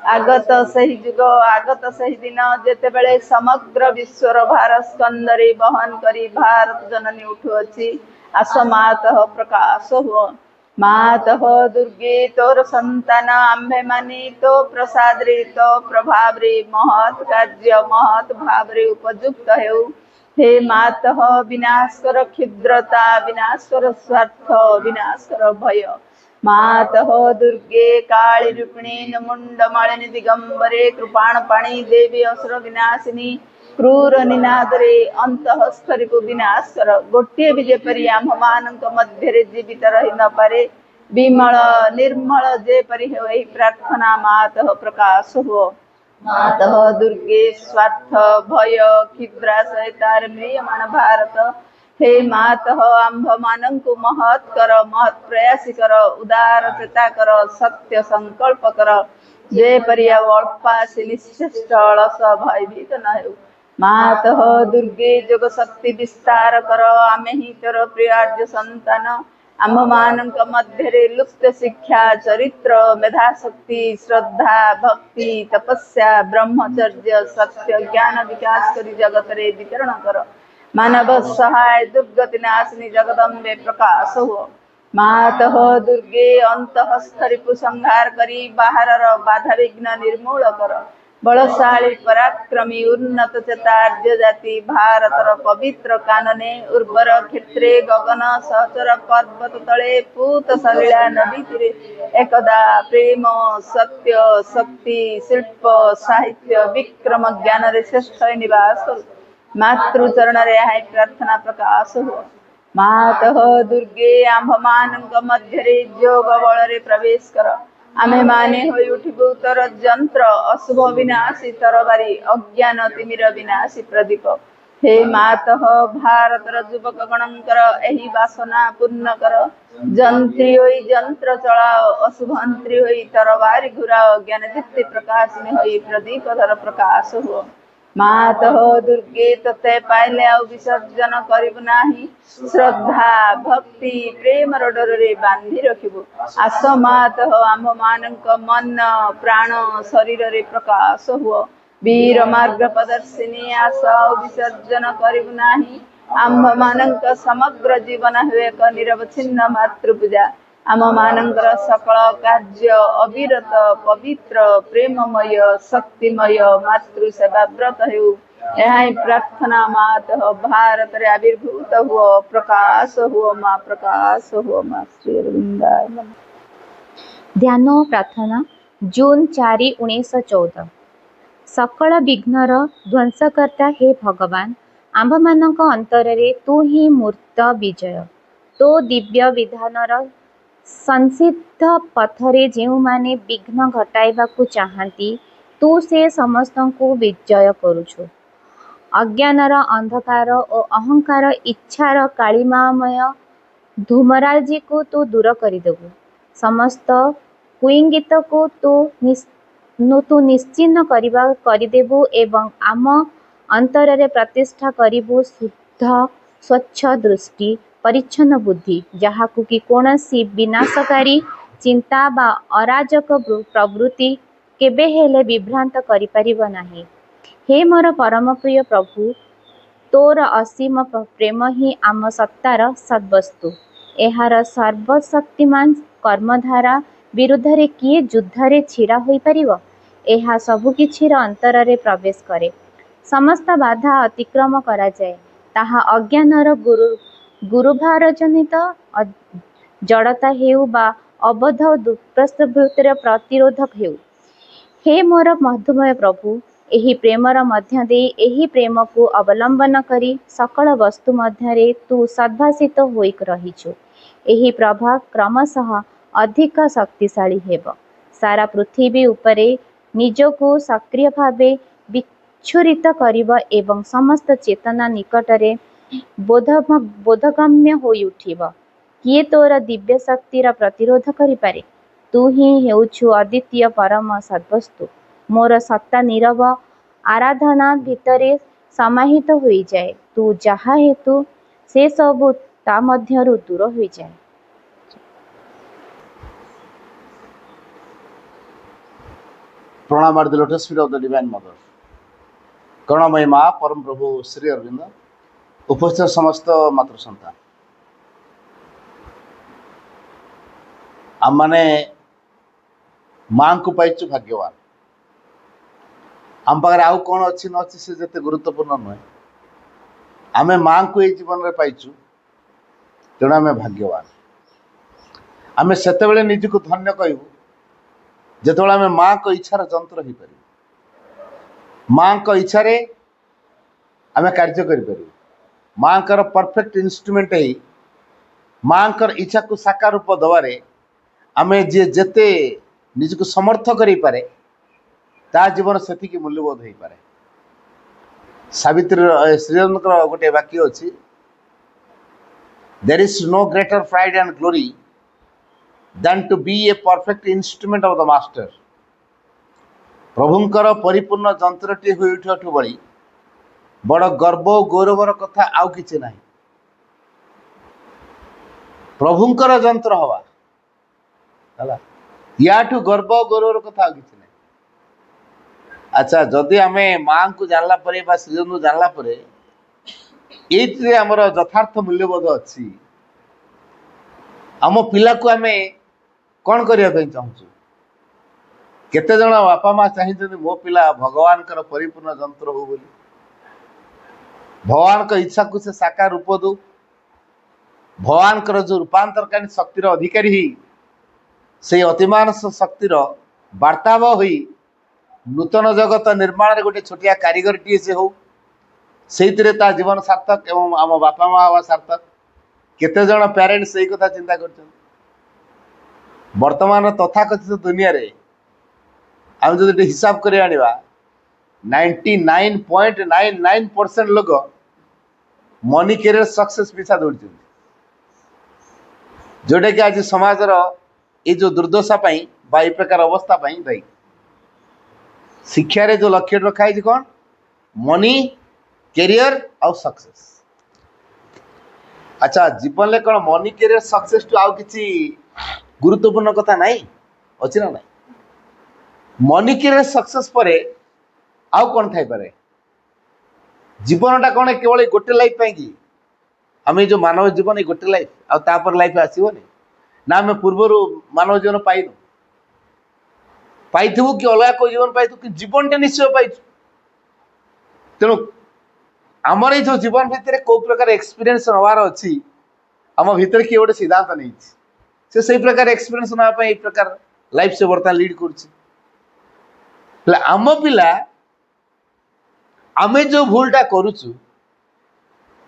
आगत ସେହି ଯୁଗ आगत ସେହି दिन ଯେତେବେଳେ ସମଗ୍ର ବିଶ୍ୱର ଭାର ସ୍କନ୍ଧରେ ବହନ କରି ଭାରତ ଜନନୀ ଉଠୁଅଛି। ଆସ ମାତଃ ପ୍ରକାଶ ହୁଅ। ମାତଃ ଦୁର୍ଗେ ତୋର ସନ୍ତାନ ଆମ୍ଭେମାନେ ତୋ ପ୍ରସାଦରେ ତୋ ପ୍ରଭାବରେ ମହତ୍ କାର୍ଯ୍ୟ ମହତ୍ ଭାବରେ ଉପଯୁକ୍ତ ହେଉ। हे मातः विनाश कर क्षुद्रता विनाश कर स्वार्थ विनाश कर भय। मातः दुर्गे काली रूपिणी मुंड मालिनी दिगंबरे कृपाण पाणी देवी असुर विनाशिनी क्रूर निनादरे अंतःस्थरिपु विनाश कर। गोटे भी जेपरी आम मानक मध्य जीवित रही न पारे विमल निर्मल जेपरी हो एही प्रार्थना मातः प्रकाश हो। मातः दुर्गे स्वार्थ भय क्षिद्राशय तार म्रियमाण भारत। हे मातः आंभ मानंकु महत् कर महत् प्रयासी कर उदार चेता कर सत्य संकल्प कर जेपरि अल्पासी निश्चेष्ट अलस भयभीत न हेउ। मातः दुर्गे जोग शक्ति विस्तार कर आमे ही तोर प्रियार्य संतान आम मानक मध्य लुप्त शिक्षा चरित्र मेधा शक्ति श्रद्धा भक्ति तपस्या ब्रह्मचर्य सत्य ज्ञान विकास करी जगत रे विचरण कर। मानव सहाय दुर्गति नाशिनी जगदम्बे प्रकाश हो। मातः दुर्गे अंतःस्थरिपु संहार करी बाहरर बाधा विघ्न निर्मूल कर। बलशाली पराक्रमी उन्नत चेतार्य जाति भारतर पवित्र कानने उर्वर क्षेत्रे गगन सहचर पर्वत तले पूत सलिला नदी तीरे एकदा प्रेम सत्य शक्ति शिल्प साहित्य विक्रम ज्ञान रे श्रेष्ठ निवास करू। मातृचरण रे हाय प्रार्थना प्रकाश हो। मातः दुर्गे आंभ मानक मध्य जोग बल रे प्रवेश कर। आमे माने होई उठिबु तोर यंत्र अशुभ विनाशी तरबारी अज्ञान तिमिर विनाशी प्रदीप। हे मातः भारतर युवक गणंकर एही वासना पूर्ण कर। जंत्री होई यंत्र चलाओ अशुभंत्री होई तरबारी घुराओ ज्ञान दीप्ति प्रकाशिनी होई प्रदीप धर प्रकाश हो। मातः दुर्गे तते पाइले आउ विसर्जन करिबु नाही श्रद्धा भक्ति प्रेम डोर रे बांधी रखिबु। आस मातः आंभ मानक मन प्राण शरीर रे प्रकाश हुओ। वीर मार्ग प्रदर्शिनी आस आउ विसर्जन करिबु नाही आंभ मानक समग्र जीवन हुए एक निरवच्छिन्न मातृपूजा। आम मानकर सकल कार्य अविरत पवित्र प्रेममय शक्तिमय मातृ सेवा व्रत हेउ। यही प्रार्थना मातः भारत रे आविर्भूत हुओ प्रकाश हुओ माँ प्रकाश हुओ माँ। श्री अरविंदाय नमः। ध्यान और प्रार्थना जून 4, 1914। सकल विघ्नर ध्वंसकर्ता हे भगवान आम्भमानଙ୍କ अंतରରେ तू ही मूर्त विजय। तो दिव्य विधानर संसिद्ध पथरे ଯେଉଁମାନେ विघ्न घटाइबाकु चाहନ୍ତି तू से समस्तଙ୍କୁ विजय करुछु। अज्ञानर अंधकार और अहंकार इच्छार कालिमामय धूमराजी को तू दूर करदेबु। समस्त कुइंगित को तू निश्चिन्न करदेबु एवं आम अंतରରେ प्रतिष्ठा करिबु शुद्ध स्वच्छ दृष्टि परिच्छन्न बुद्धि जहाकु कि कौनसी विनाशकारी चिंता बा अराजक प्रवृत्ति केबे हेले विभ्रांत करि परिबो नाही। हे मोर परम प्रिय प्रभु तोर असीम प्रेम ही आम सत्तार सद्वस्तु। एहार सर्वशक्तिमान कर्मधारा विरुद्ध रे किए युद्धरे छिड़ा होई परिबो। एहा सबु किछिर अंतରରେ प्रवेश करे समस्त बाधा अतिक्रम करा जाए ताहा अज्ञानर गुरुभार जनित जड़ता हेउ बा अबध दुष्प्रवृत्तिर प्रतिरोधक हेउ। हे मोर मधुमय प्रभु एही प्रेमर मध्य दे एही प्रेम को अवलंबन करी सकल वस्तु मध्यरे तू सद्भासित होई रहिछु। एही प्रभाव क्रमशः अधिक शक्तिशाली हेब। सारा पृथ्वी उपरे निजको सक्रिय भावे विच्छुरित करिब एवं समस्त चेतना निकटरे बोधगम्य होई उठिब। किए तोर दिव्य शक्तिर प्रतिरोध करिपारे? तू ही हेउछु अद्वितीय परम सद्वस्तु। मोर सत्ता नीरव आराधना भितरे समाहित होई जाए। तू जहा हेतु से सबु ता मध्यरु दूर होई जाए। प्रणाम आर the lotus feet of the divine mother. करुणामयी माँ परम प्रभु श्री अरविंद उपस्थित समस्त मातृ सन्तान आम मैंने माँ को पाइचु भाग्यवान। आम पाखे आउ कौन अच्छी न अच्छी से जिते गुरुत्वपूर्ण नुहे आम माँ को ये जीवन में पाइचु तेणु आम भाग्यवान। आम से निजक धन्य कहूँ जिते आम माँ को इच्छार जंत्र हो पार माँ को इच्छा आम कार्य कर माँ कर परफेक्ट इन्स्ट्रुमेंट ही माँ कर इच्छा को साकार रूप दबारे आम जी जेते निजक समर्थ करे ता जीवन से मूल्यबोध हो पाए। सावित्री श्रीरंद्र गोटे वाक्य अच्छी there is no greater pride and glory than to be a perfect instrument of the master। प्रभुंकर परिपूर्ण जंत्रटी हो उठू बड़ी बड़ गर्व गौरवर कथा आउ कि ना प्रभुंकर जंत्र हवा है याठू गर्व गौरवर कथा आउ कि ना। अच्छा जदि आम माँ को जानला श्रीरंग जानला ये आमर यथार्थ मूल्यबोध अच्छी आम पिला को आम कौन करने चाहूँ केते जन बापा माँ चाहिए मो पिला भगवान कर परिपूर्ण जंत्र हो बोली भगवान का इच्छा को से साकार रूप दो भगवान कर जो रूपांतरकारी शक्तिर अधिकारी ही से अतिमानस शक्तिर वार्ताव हो नूतन जगत निर्माण गोटे छोटिया कारीगर टी से हो से जीवन सार्थक एवं आम बापा माँ हवा सार्थक केते जन पेरेंट्स यही कथा चिंता कर वर्तमान तथाकथित दुनिया रे आम जो हिसाब कर 99.99% लोग मनी कैरियर सक्सेस पीछा दौड़ जोटा कि आज समाजर ये जो दुर्दशा बा ये प्रकार अवस्था दायी शिक्षा रे जो लक्ष्य रखा है कौन मनी कैरियर आउ सक्सेस। अच्छा जीवन में कौन मनी कैरियर सक्सेस टू आउ किसी गुरुत्वपूर्ण कथा नहीं अच्छी ना नहीं मनी कैरियर सक्सेस पर आउ कौन थाई पारे जीवनटा कौन केवल गोटे लाइफ कि आम जो मानव जीवन गोटे लाइफ आपर लाइफ आसबनी ना आम पूर्वर मानव जीवन पाइनु पाइबू कि अलग कोई जीवन पाइबू कि जीवनटा निश्चय पाई तेणु आमर ये जो जीवन भितर कौ प्रकार एक्सपीरियंस नवार अच्छी आम भितर किए गोटे सिद्धांत नहीं से सही प्रकार एक्सपीरियंस नापी प्रकार लाइफ से बर्तमान लीड कर आम पिला आमे जो भूलटा करुचु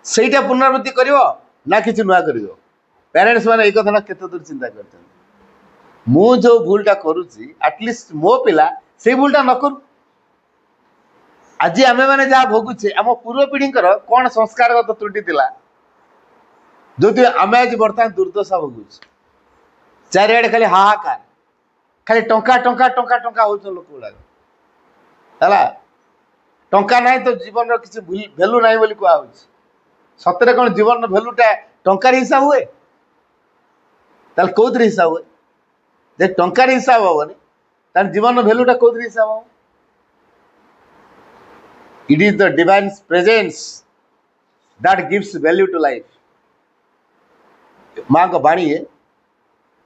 सेटा पुनरावृत्ति कर ना कि नुआ कर पेरेंट्स मैंने एक कथा केते दूर चिंता कर मु जो भूलटा करुच्ची एटलिस्ट मो पिला से भूलटा न करू आज आमे मैंने जहाँ भोगुचे आम पूर्व पीढ़ी कौन संस्कारगत त्रुटि थिला जो आम आज बर्तमान दुर्दशा भोगुचे चारिआडे खाली हाहाकार खाली टंका टंका टंका टंका हो लोक गुड़ा है टंका ना तो जीवन किसी भैल्यू ना बोली कह सतरे कौन जीवन भैल्यूटा टंकार हिसाब हुए कौन हिसाब हुए जे टंकार हिसाब हेनी जीवन भैल्यूटा कौन हिसाब हम it is the divine presence that gives value to life. माँ का बाणी है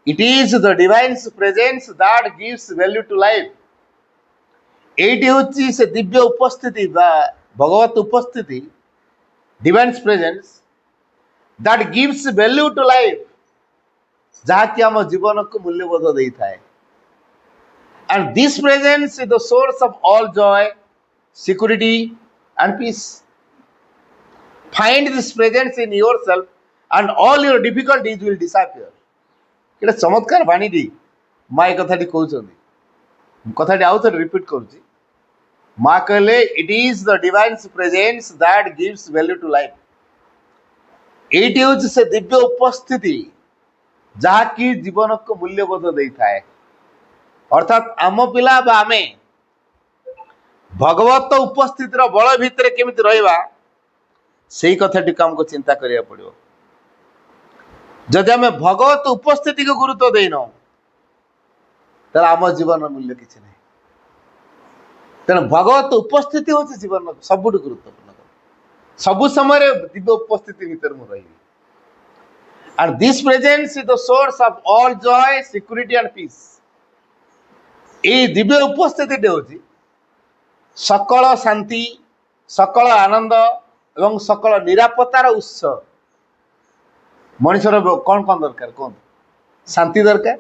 it is the divine presence that gives value to life. एटी हूँ से दिव्य उपस्थिति भगवत उपस्थिति divine presence that gives value to life जहाँकि आम जीवन को मूल्यबोध दे थाए and this presence is the source of all joy security and peace. Find this presence in yourself and all your difficulties will disappear. ये चमत्कार बाणी दी माँ ये कथाटी कहते कथाटी आउ थे रिपीट करुच्ची माँ कहले it is the divine presence that gives value to life. एटी हूँ से दिव्य उपस्थिति जहाँकि जीवन को मूल्यबोध दे थाए अर्थात आम पिला आमे भगवत उपस्थित बल भितर केमिति रहिबा सेही कथाटी को आमको चिंता करिया पड़िबो। जदि आम भगवत उपस्थिति को गुरुत्व देन आम जीवन मूल्य किसी ना तेणु भगवत उपस्थिति हूँ जीवन सब गुरुत्वपूर्ण सब समय दिव्य उपस्थिति भीतर मुझे रही and this presence is the source of all joy security and peace ये दिव्य उपस्थिति हूँ सकल शांति सकल आनंद एवं सकल निरापत्तार उत्स मनुष्यर कौन कौन दरकार कौन शांति दरकार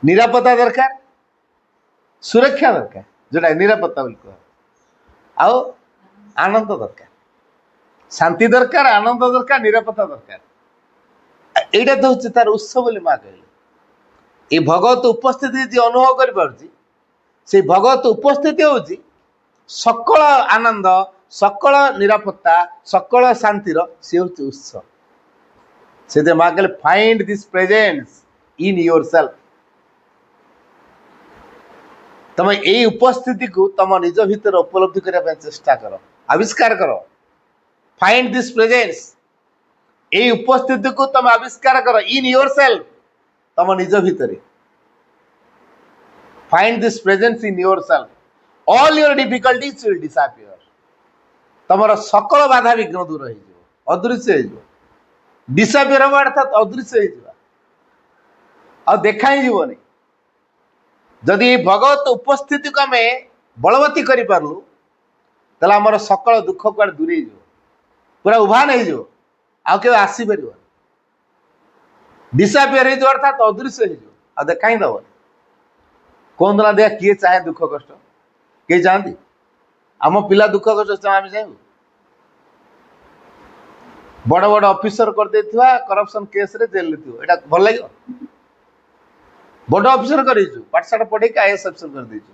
निरापत्ता दरकार सुरक्षा दरकार जोटा निरापत्ता बोल कह आओ आनंद दरकार शांति दरकार आनंद दरकार निरापत्ता दरकार एटा तो हूँ तार उत्स बोली माँ कहले ये भगवत उपस्थिति जी अनुभव कर पारुची से भगवत उपस्थिति हूँ सकल आनंद सकल निरापत्ता सकल शांतिर सी हूँ उत्स से माँ कहले find this presence in your self तुम यही उपस्थिति को तुम निज भीतर उपलब्धि करने चेष्टा कर आविष्कार कर फाइंड दिस प्रेजेंस यही उपस्थिति को तुम आविष्कार कर इन योर सेल्फ तुम निज भीतर find this presence in your self all your difficulties will disappear तुम सकल बाधा विघ्न दूर हो अदृश्य हो डिसअपियर अर्थात अदृश्य हो देखा ही जीवनी जदि भगवत उपस्थिति को आम बलवती करूँ ताला आमर सकल दुख कुआड़े दूरे पूरा उभा नहीं जो आउ के आसीपर डिसअपियर हो अर्थात अदृश्य हो देखा ही दबन कौन दिना देखा किए चाहे दुख कष्ट किए चाहती आम पिला दुख कष्ट आम चाहू बड़ बड़ ऑफिसर कर देथिबा करप्शन केस रे जेल लेथिबो एटा भल लागियो बड़ ऑफिसर करिछु पाठशाला पढ़े के आईएएस ऑफिसर कर देछु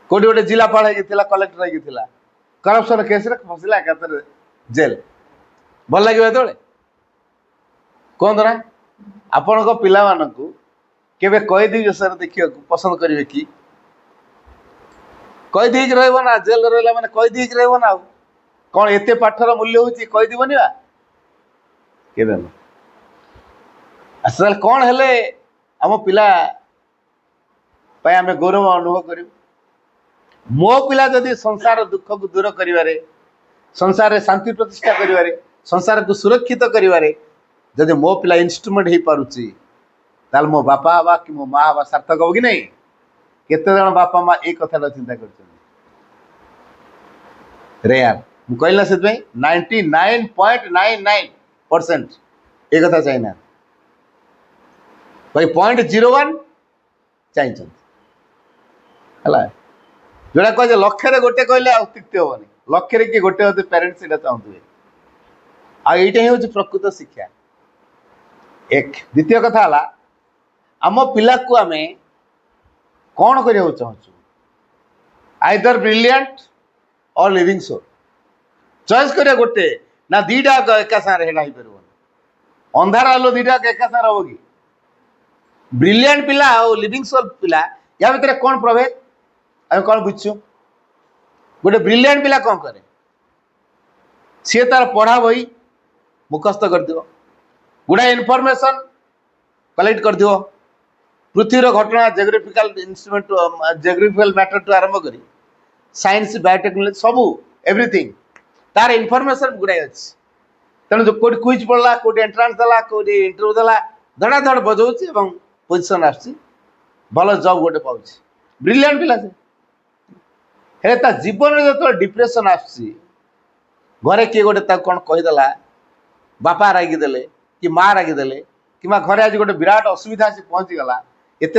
कोडी गोटे जिलापाल हे थिला कलेक्टर हे थिला करप्शन केस रे फसिला एकातर जेल भल लागियो एतोले कोन दरा आपण को पिला मानकू केबे कैदी जसर देखियो पसंद करिवे की कैदी के रहबो ना जेल रहला माने कैदी के रहबो ना कौन एते पाठर मूल्य होची कैदी बनिवा केबे न असल कौन हेले आम पिला आम गौरव अनुभव करूँ मो पिला जदि संसार दुख को दूर करिवारे संसार शांति प्रतिष्ठा करिवारे संसार को सुरक्षित करिवारे जदि मो पिला इंस्ट्रूमेंट हो पारुची ताल मो बापा हवा कि मो माँ हवा सार्थक हो कि नहीं केते जन बापा माँ एक कथा चिंता कर रेयार कहला से 99.99% एक कथा चाहिए भाई 0.01 चाहिए जोड़ा कहे लक्षे गोटे कहले तृप्ति हेनी लक्षे किए गोटे होते पेरेंट्स ये चाहते आईटा हूँ प्रकृत शिक्षा एक द्वितीय कथा है आम पिला को आम कौन करने चाहूँ आइदर ब्रिलियंट और लिविंग सोल चॉइस करिया गोटे ना दीटा एका सारे हेडा हो पार अंधार आलो दीटा एका सारे हम कि ब्रिलियंट पिला और लिविंग सोल पिला या भीतर कौन प्रभेद आम कौन बुझु गोटे ब्रिलियंट पिला कौन करे सी तार पढ़ा बही मुखस्त कर गुड़ाए इनफॉरमेशन कलेक्ट कर पृथ्वीर घटना जियोग्राफिकल इंस्ट्रूमेंट जियोग्राफिकल मैटर टू आरंभ कर साइंस बायोटेक्नोलॉजी सबू एवरीथिंग तार इनफॉरमेशन गुड़ाए अच्छी तेणु जो कोई क्विज पढ़ला कोई एंट्रांस देला कोई इंटरव्यू देला धड़ाधड़ बजाऊँच पोजिशन आसी भल जॉब गोटे पाँच ब्रिलियंट पिला से जीवन में जो डिप्रेशन आसी घरे किए गोटे कौन कहीदेला बापा रागिदेले कि माँ रागिदेले कि घरे आज गोटे विराट असुविधा से पहुँची गला एत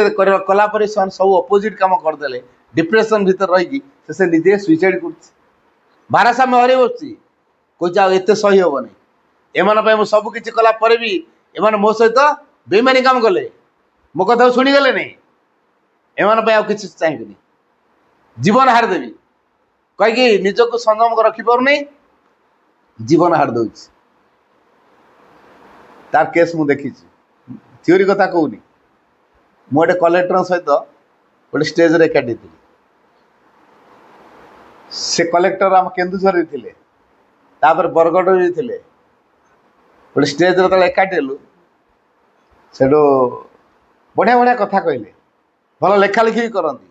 कलापर सब अपोजिट कम करदे डिप्रेशन भीतर रही से निजे सुइसाइड कर भारसाम्य हर बस कहे एत सही हेनी एम सबकि कलापर भी एम मो सहित बेईमानी काम कले मो कथा शुणीगले नहीं एम कि चाहिए जीवन हारदेवी कहीं निजक संयम रखिपार जीवन हार दौ तार केस मु देखी थ्योरी कथा कहूनी मुझे कलेक्टर सहित गोटे स्टेज रे एकाठी थी से कलेक्टर आम केन्दुझर थे बरगढ़ थे गोटे स्टेज रे एकाठी हेलु से बढ़िया बढ़िया कथा कहले भल लेखा लिखी भी करती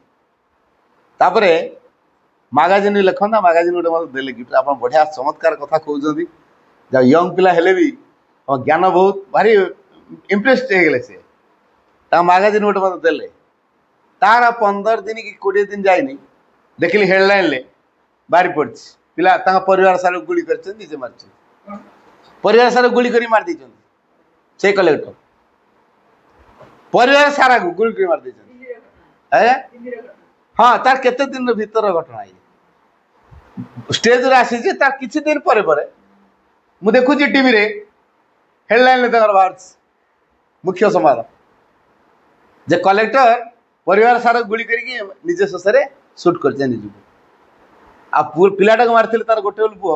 तापरे मागाजिन लिखंता मागाजिन गोटे मत देले गिफ्ट आप बढ़िया चमत्कार कथा कहते जब यंग पिला हेले भी ज्ञान बहुत भारी इम्प्रेस्ड हो गले से मागाजिन गोटे मत देले तार 15 दिन कि 20 दिन जाइनी देखिली हेडलाइन ले बारी पड़ी पिला परिवार सारा गुली कर निजे मार परिवार सारा गुली कर मार दी से कलेक्टर परिवार सारा गुली कर मार दी हाँ तार केते दिन भीतर घटना ये स्टेज रे आसी तार किछि दिन परे परे मु देखुची टीवी रे हेडलाइन ले बाहर मुख्य संवाद जे कलेक्टर परिवार सारा गुली करके निजे शोषे सुट कर निज पिलाटा को मारी तार गोटे पुओ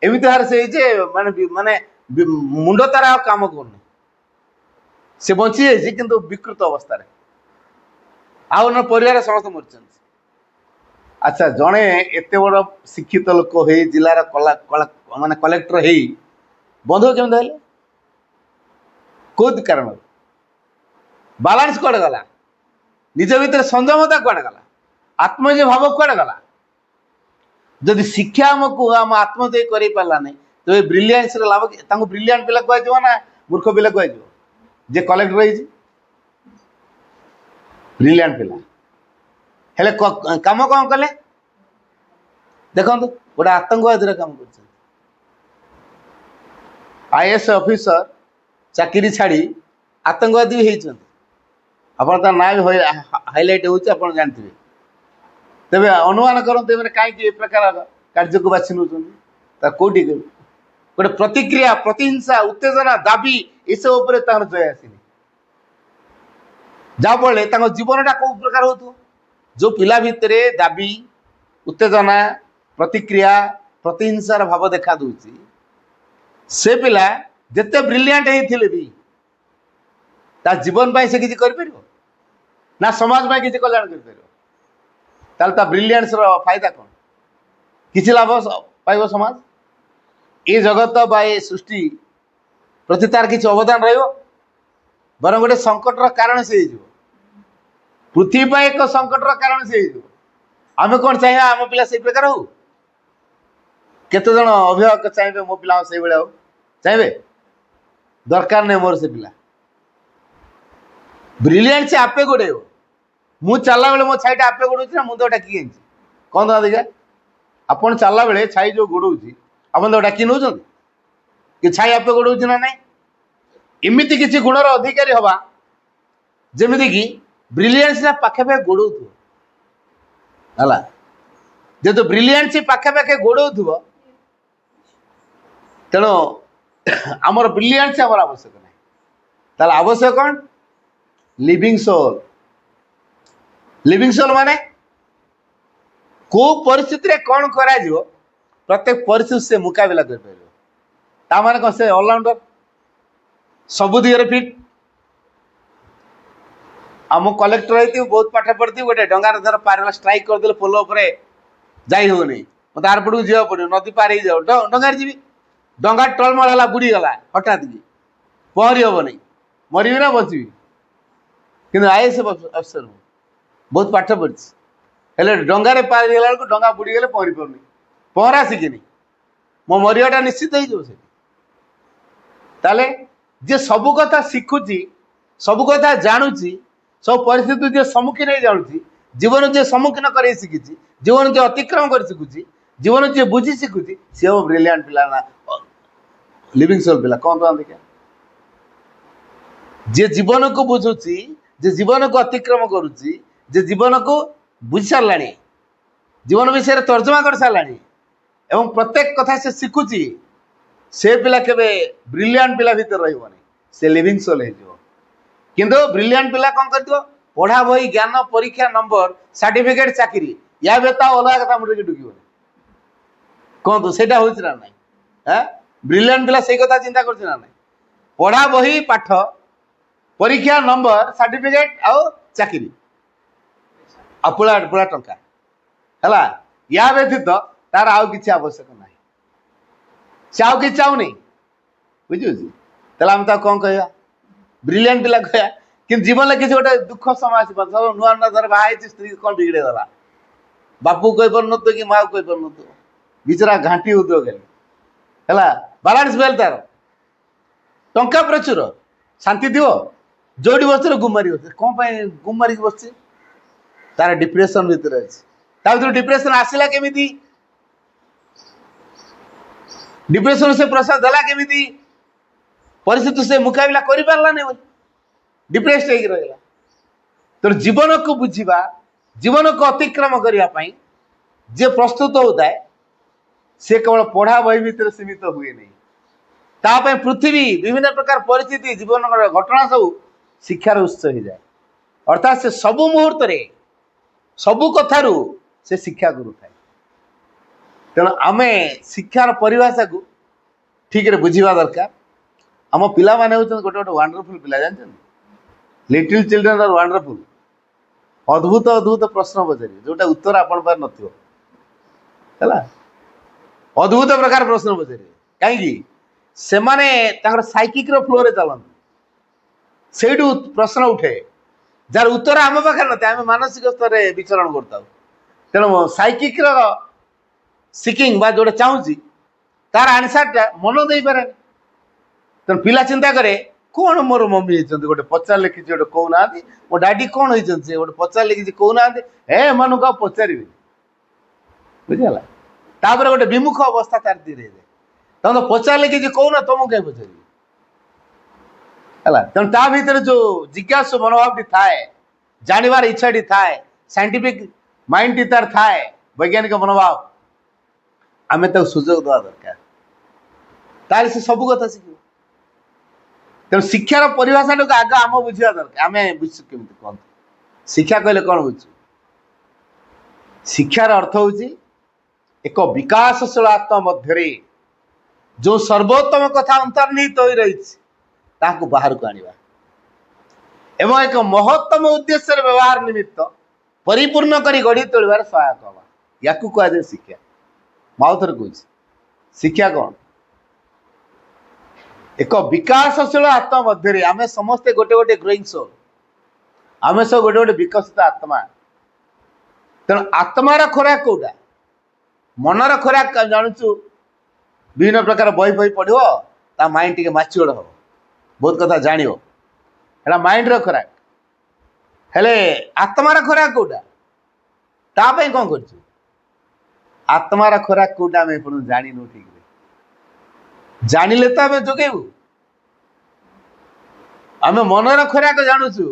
एमती हार से माने माने मुंड तार आ काम कर से बची जाइए किंतु विकृत अवस्था आउ न परिवार समस्त मर अच्छा जड़े एत बड़ शिक्षित लोक हो जिलार माने कलेक्टर हो बंधु केमी कौ कारण बालांस कड़े गला निज भीतर संयमता कड़े गला आत्मज भाव कड़े गला जदि शिक्षा आमको आम आत्मदय कर पारा नहीं तो ये ब्रिलियंस लाभ ब्रिलियंट पिला कह ना मूर्ख पिला कह जे कलेक्टर रही ब्रिलियंट पिला हेले काम कौन कले देखो गोटे आतंकवादी काम कर आईएएस ऑफिसर चाकरी छाड़ी आतंकवादी भी होती आप ना भी हाइलाइट हो जानते तेरे अनुमान करते कहीं प्रकार कार्य को बाछी नौ कौटी गोटे प्रतिक्रिया प्रतिहिंसा उत्तेजना दाबी ये सब जय आसनी जहाँफल जीवनटा कौ प्रकार हो जो पिला भितर दाबी उत्तेजना प्रतिक्रिया प्रतिहिंसार भाव देखा दूसरी से पिला जिते ब्रिलियंट होते भी ता जीवन से किसी कर ना समाज में किसी कल्याण कर ब्रिलियंस फायदा कौन किसी लाभ पाइब समाज ये जगत बा ये सृष्टि प्रति तार किसी अवदान बर गोटे संकटर कारण से पृथ्वी एक संकटर कारण से आम कौन चाहिए आम पिला से प्रकार हो केते जन अभिभावक चाहिए मो पिला से भाई हो चाहिए दरकार नहीं मोर से पिला ब्रिलियंट से आपे गोड़े मु चलला बेले मो छाईटा आपे गोड़ौछि ना मुंडा डाकी कौन दवा देखा आपन चलला बेले छाई जो गोड़ौछि आपन तो डाकी नौ कि छाई आपे गोड़ौछि ना नहीं इमिति किसी गुणर अधिकारी हवा जेमिति कि ब्रिलियंस पाखे पाखे गोड़ौ है जेहेतु ब्रिलियंस पाखे पाखे गोड़ौ तेणु आमर ब्रिलियंस आमर आवश्यक नहीं ताल आवश्यक कौन लिविंग सोल माने को परिस्थिति कौन करा प्रत्येक परिस्थिति से मुकाबला कर पार माने कौन से ऑलराउंडर सबु दिगरे फिट आम कलेक्टर होती बहुत पाठ पढ़ती गोटे डंगार धर पार स्ट्राइक करदे पोल जाई होनी मत आर पटू जा पड़ो नदी पार जाओ डंगार जी डंगा टलमल है बुड़ी गला हठात की पहरी हम नहीं मरबी ना बचबी कि आईएएस अफसर बहुत पाठ पढ़ी हेल्ले डंगार पार गला डंगा बुड़ी गले पहरी पारनी पहरा शिखिनी मो मरियाटा निश्चित हो ताले जे सबु कथा शिखुची सबु कथा जानूची सब परिस्थिति जे सम्मुखीन हो जाऊँगी जीवन जे सम्मुखीन कर शिखी जीवन जे अतिक्रम कर शिखुची जीवन जे बुझी शिखुची सी हम ब्रिलियंट पिला ना लिविंग सोल पिला कौन तो देखा जे जीवन को बुझुची जे जीवन को अतिक्रम करुची जे जीवन को बुझी सारा जीवन विषय तर्जमा कर सारा एवं प्रत्येक कथा से शिखुची से पिला केबे ब्रिलियंट पिला भीतर रही से लिविंग सोल हो किंतु ब्रिलियंट पिला कौन कर पढ़ा बही ज्ञान परीक्षा नंबर सर्टिफिकेट चाकरी या बेता अलग कथा मुझे ढुकी कहतु से ना ना ब्रिलियंट पिला से कथा चिंता कर पढ़ा बही पाठ परीक्षा नंबर सर्टिफिकेट आउ चाकरी पुला पुला टंका है या व्यतीत तार आउ किसी आवश्यक ना से आउ कि चाहूनी बुझुची आम कौन कह ब्रिलियंट पिला कह कि जीवन में किसी गोटे दुख समय सब नुआ नुआ धर बाहर स्त्री कौन बिगड़े गला बापू कही पार कि माँ कही पार बिचरा घाटी होता खाली है बालांस बेल तार टंका प्रचुर शांति थी जो बस गुमारी बस कौन गुमारी बस तार डिप्रेशन भितर अच्छे डिप्रेशन आसला केमी डिप्रेशन से प्रसाद देला केमी परिस्थिति से मुकाबला कर पारानी डिप्रेस रहा तो जीवन को बुझा जीवन को अतिक्रम करने जे प्रस्तुत होता है से केवल पढ़ा बही भितर सीमित हुए नहीं ताप पृथ्वी विभिन्न प्रकार परिस्थिति जीवन घटना सब शिक्षार उत्स हो जाए अर्थात से सबु मुहूर्त सबु कथारू से शिक्षा गुरु थाए तेणु आम शिक्षार परिभाषा को ठीक रे बुझा दरकार आम पिला माने होते गोटे गोटे वंडरफुल पिला जानते लिटिल चिल्ड्रेन आर वंडरफुल अद्भुत अद्भुत प्रश्न पचारे जोटा उत्तर आपण पार नथिबो हैला अद्भुत प्रकार प्रश्न पचारे कहीं से माने साइकिक फ्लो रे चलते से प्रश्न उठे जार उत्तर आम पाखे ना आम मानसिक स्तर में विचरण करता तेणु साइकिक सिकिंग बा जोटा चाहूँगी तार आंसरटा मन दे पारे तेणु पिला चिंता करे कौन मोर मम्मी होती गोटे पचारे कि गोटे कहना मो डाडी कौन होती गोटे पचारे कि कहना हे मन को पचारि बुझीगला तापर गोटे विमुख अवस्था तार धीरे तुम तो पचारे कि कहना तुमको कहीं पचारि है तेणु ता भीतर जो जिज्ञासु मनोभाव थाए जानवर इच्छा थाए साइंटिफिक माइंड टी तार थाए वैज्ञानिक मनोभाव आम तक सुजोग देवा दरकार तार से सब कथा शिख तेणु शिक्षार परिभाषा टाक आग आम बुझा दरकार आम बुझु केमी कहते शिक्षा कहले कौन बुझु शिक्षार अर्थ हूँ एक विकासशील आत्मा मध्य जो सर्वोत्तम कथा अंतर्निहित हो रही ताकू बाहर को आनिबा एवं एक महत्तम उद्देश्य व्यवहार निमित्त परिपूर्ण करी गढ़ी तोड़बार सहायक हवा या कहुए शिक्षा माउथर कह शिक्षा कौन एक विकासशील आत्मा मध्य आम समस्ते गोटे गोटे ग्रोइंग सोल आम सब गोटे गोटे विकसित आत्मा तेणु आत्मार खोराक कौटा मनर खोराक जानूँ विभिन्न प्रकार बही बही पढ़ो ता माइंड टी मैच्योर हम बहुत कथा जान माइंड खोराक हेले आत्मार खोराक कौटा तापाई कौन कर आत्मार खोराक कौटा आम जानू ठीक जानिले तो आम जोगेबू आम मनर खोराक जानूचु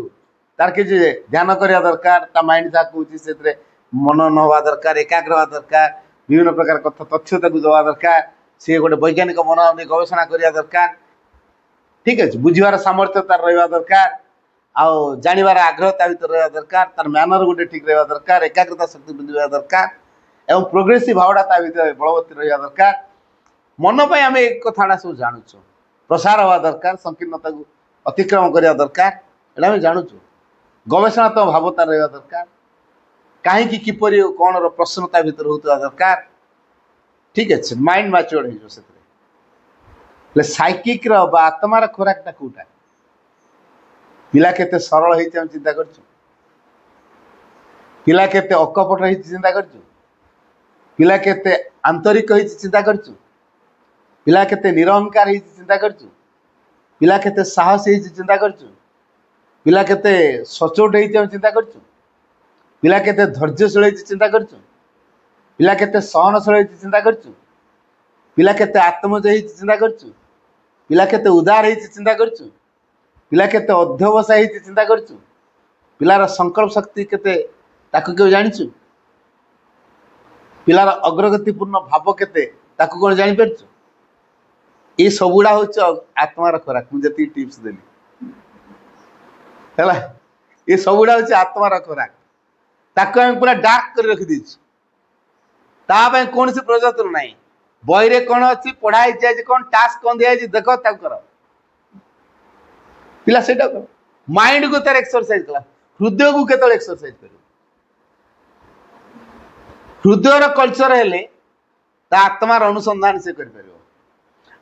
तार कि ध्यान करवा दरकार ता माइंड जहाँ कौच से मन नवा दरकार एकाग्र हवा दरकार विभिन्न प्रकार कथा तथ्य देवा दरकार सी गोटे वैज्ञानिक मनोभाव नहीं गवेषणा करवा दरकार ठीक अच्छे बुझार सामर्थ्य तार रहा दरकार आउ जानवर आग्रह ता भीतर रहा दरकार तार मैनर गोटे ठीक रहा दरकार एकाग्रता शक्ति वृद्धि रहा दरकार एवं प्रोग्रेसिव भावटा ता भीतर बलवती रहा दरकार मन पर आम एक कथा सब जानूँ प्रसार हवा दरकार संकीर्णता को अतिक्रम करवा दरकार एटा जानूँ गवेषणात्मक भावता रहा दरकार कहीं किपर कौन प्रश्नता भीतर होता दरकार ठीक अच्छे माइंड मैच्योर हो साइकिक आत्मार खोराकटा कौटा पिला केते सरल होती हम चिंता कर पिला केते अकपट होती चिंता कर पिला केते आंतरिक होती चिंता कर पिला केते निरहंकार होती चिंता कर पिला केते साहस होती चिंता कर पिला केते सचोट होती हम चिंता कर पिला केते धैर्यशील होती चिंता कर पिला केते सहनशील होती चिंता कर पिला केते आत्मजय होती चिंता कर पिला केते उदार होती चिंता कर पिला केते अध्यवसाय होती चिंता कर पिलार संकल्प शक्ति केते ताकू क्यों जानिछु पिलार अग्रगतिपूर्ण भाव केते ताकू कौन जानी परछु ये सबुड़ा हूँ आत्मार खोराक मुझे टिप्स देली है ये सबुड़ा हूँ आत्मार खोराक ताकू आम पूरा डार्क कर रखी देछु तापाई कौन सी प्रयोजन ना बही रे कौन अच्छी पढ़ाई जाए कौन टास्क कौन दिखाई देख कर पिला से माइंड को तार एक्सरसाइज कला हृदय को केतल एक्सरसाइज कर हृदयर कल्चर हेले आत्मार अनुसंधान से कर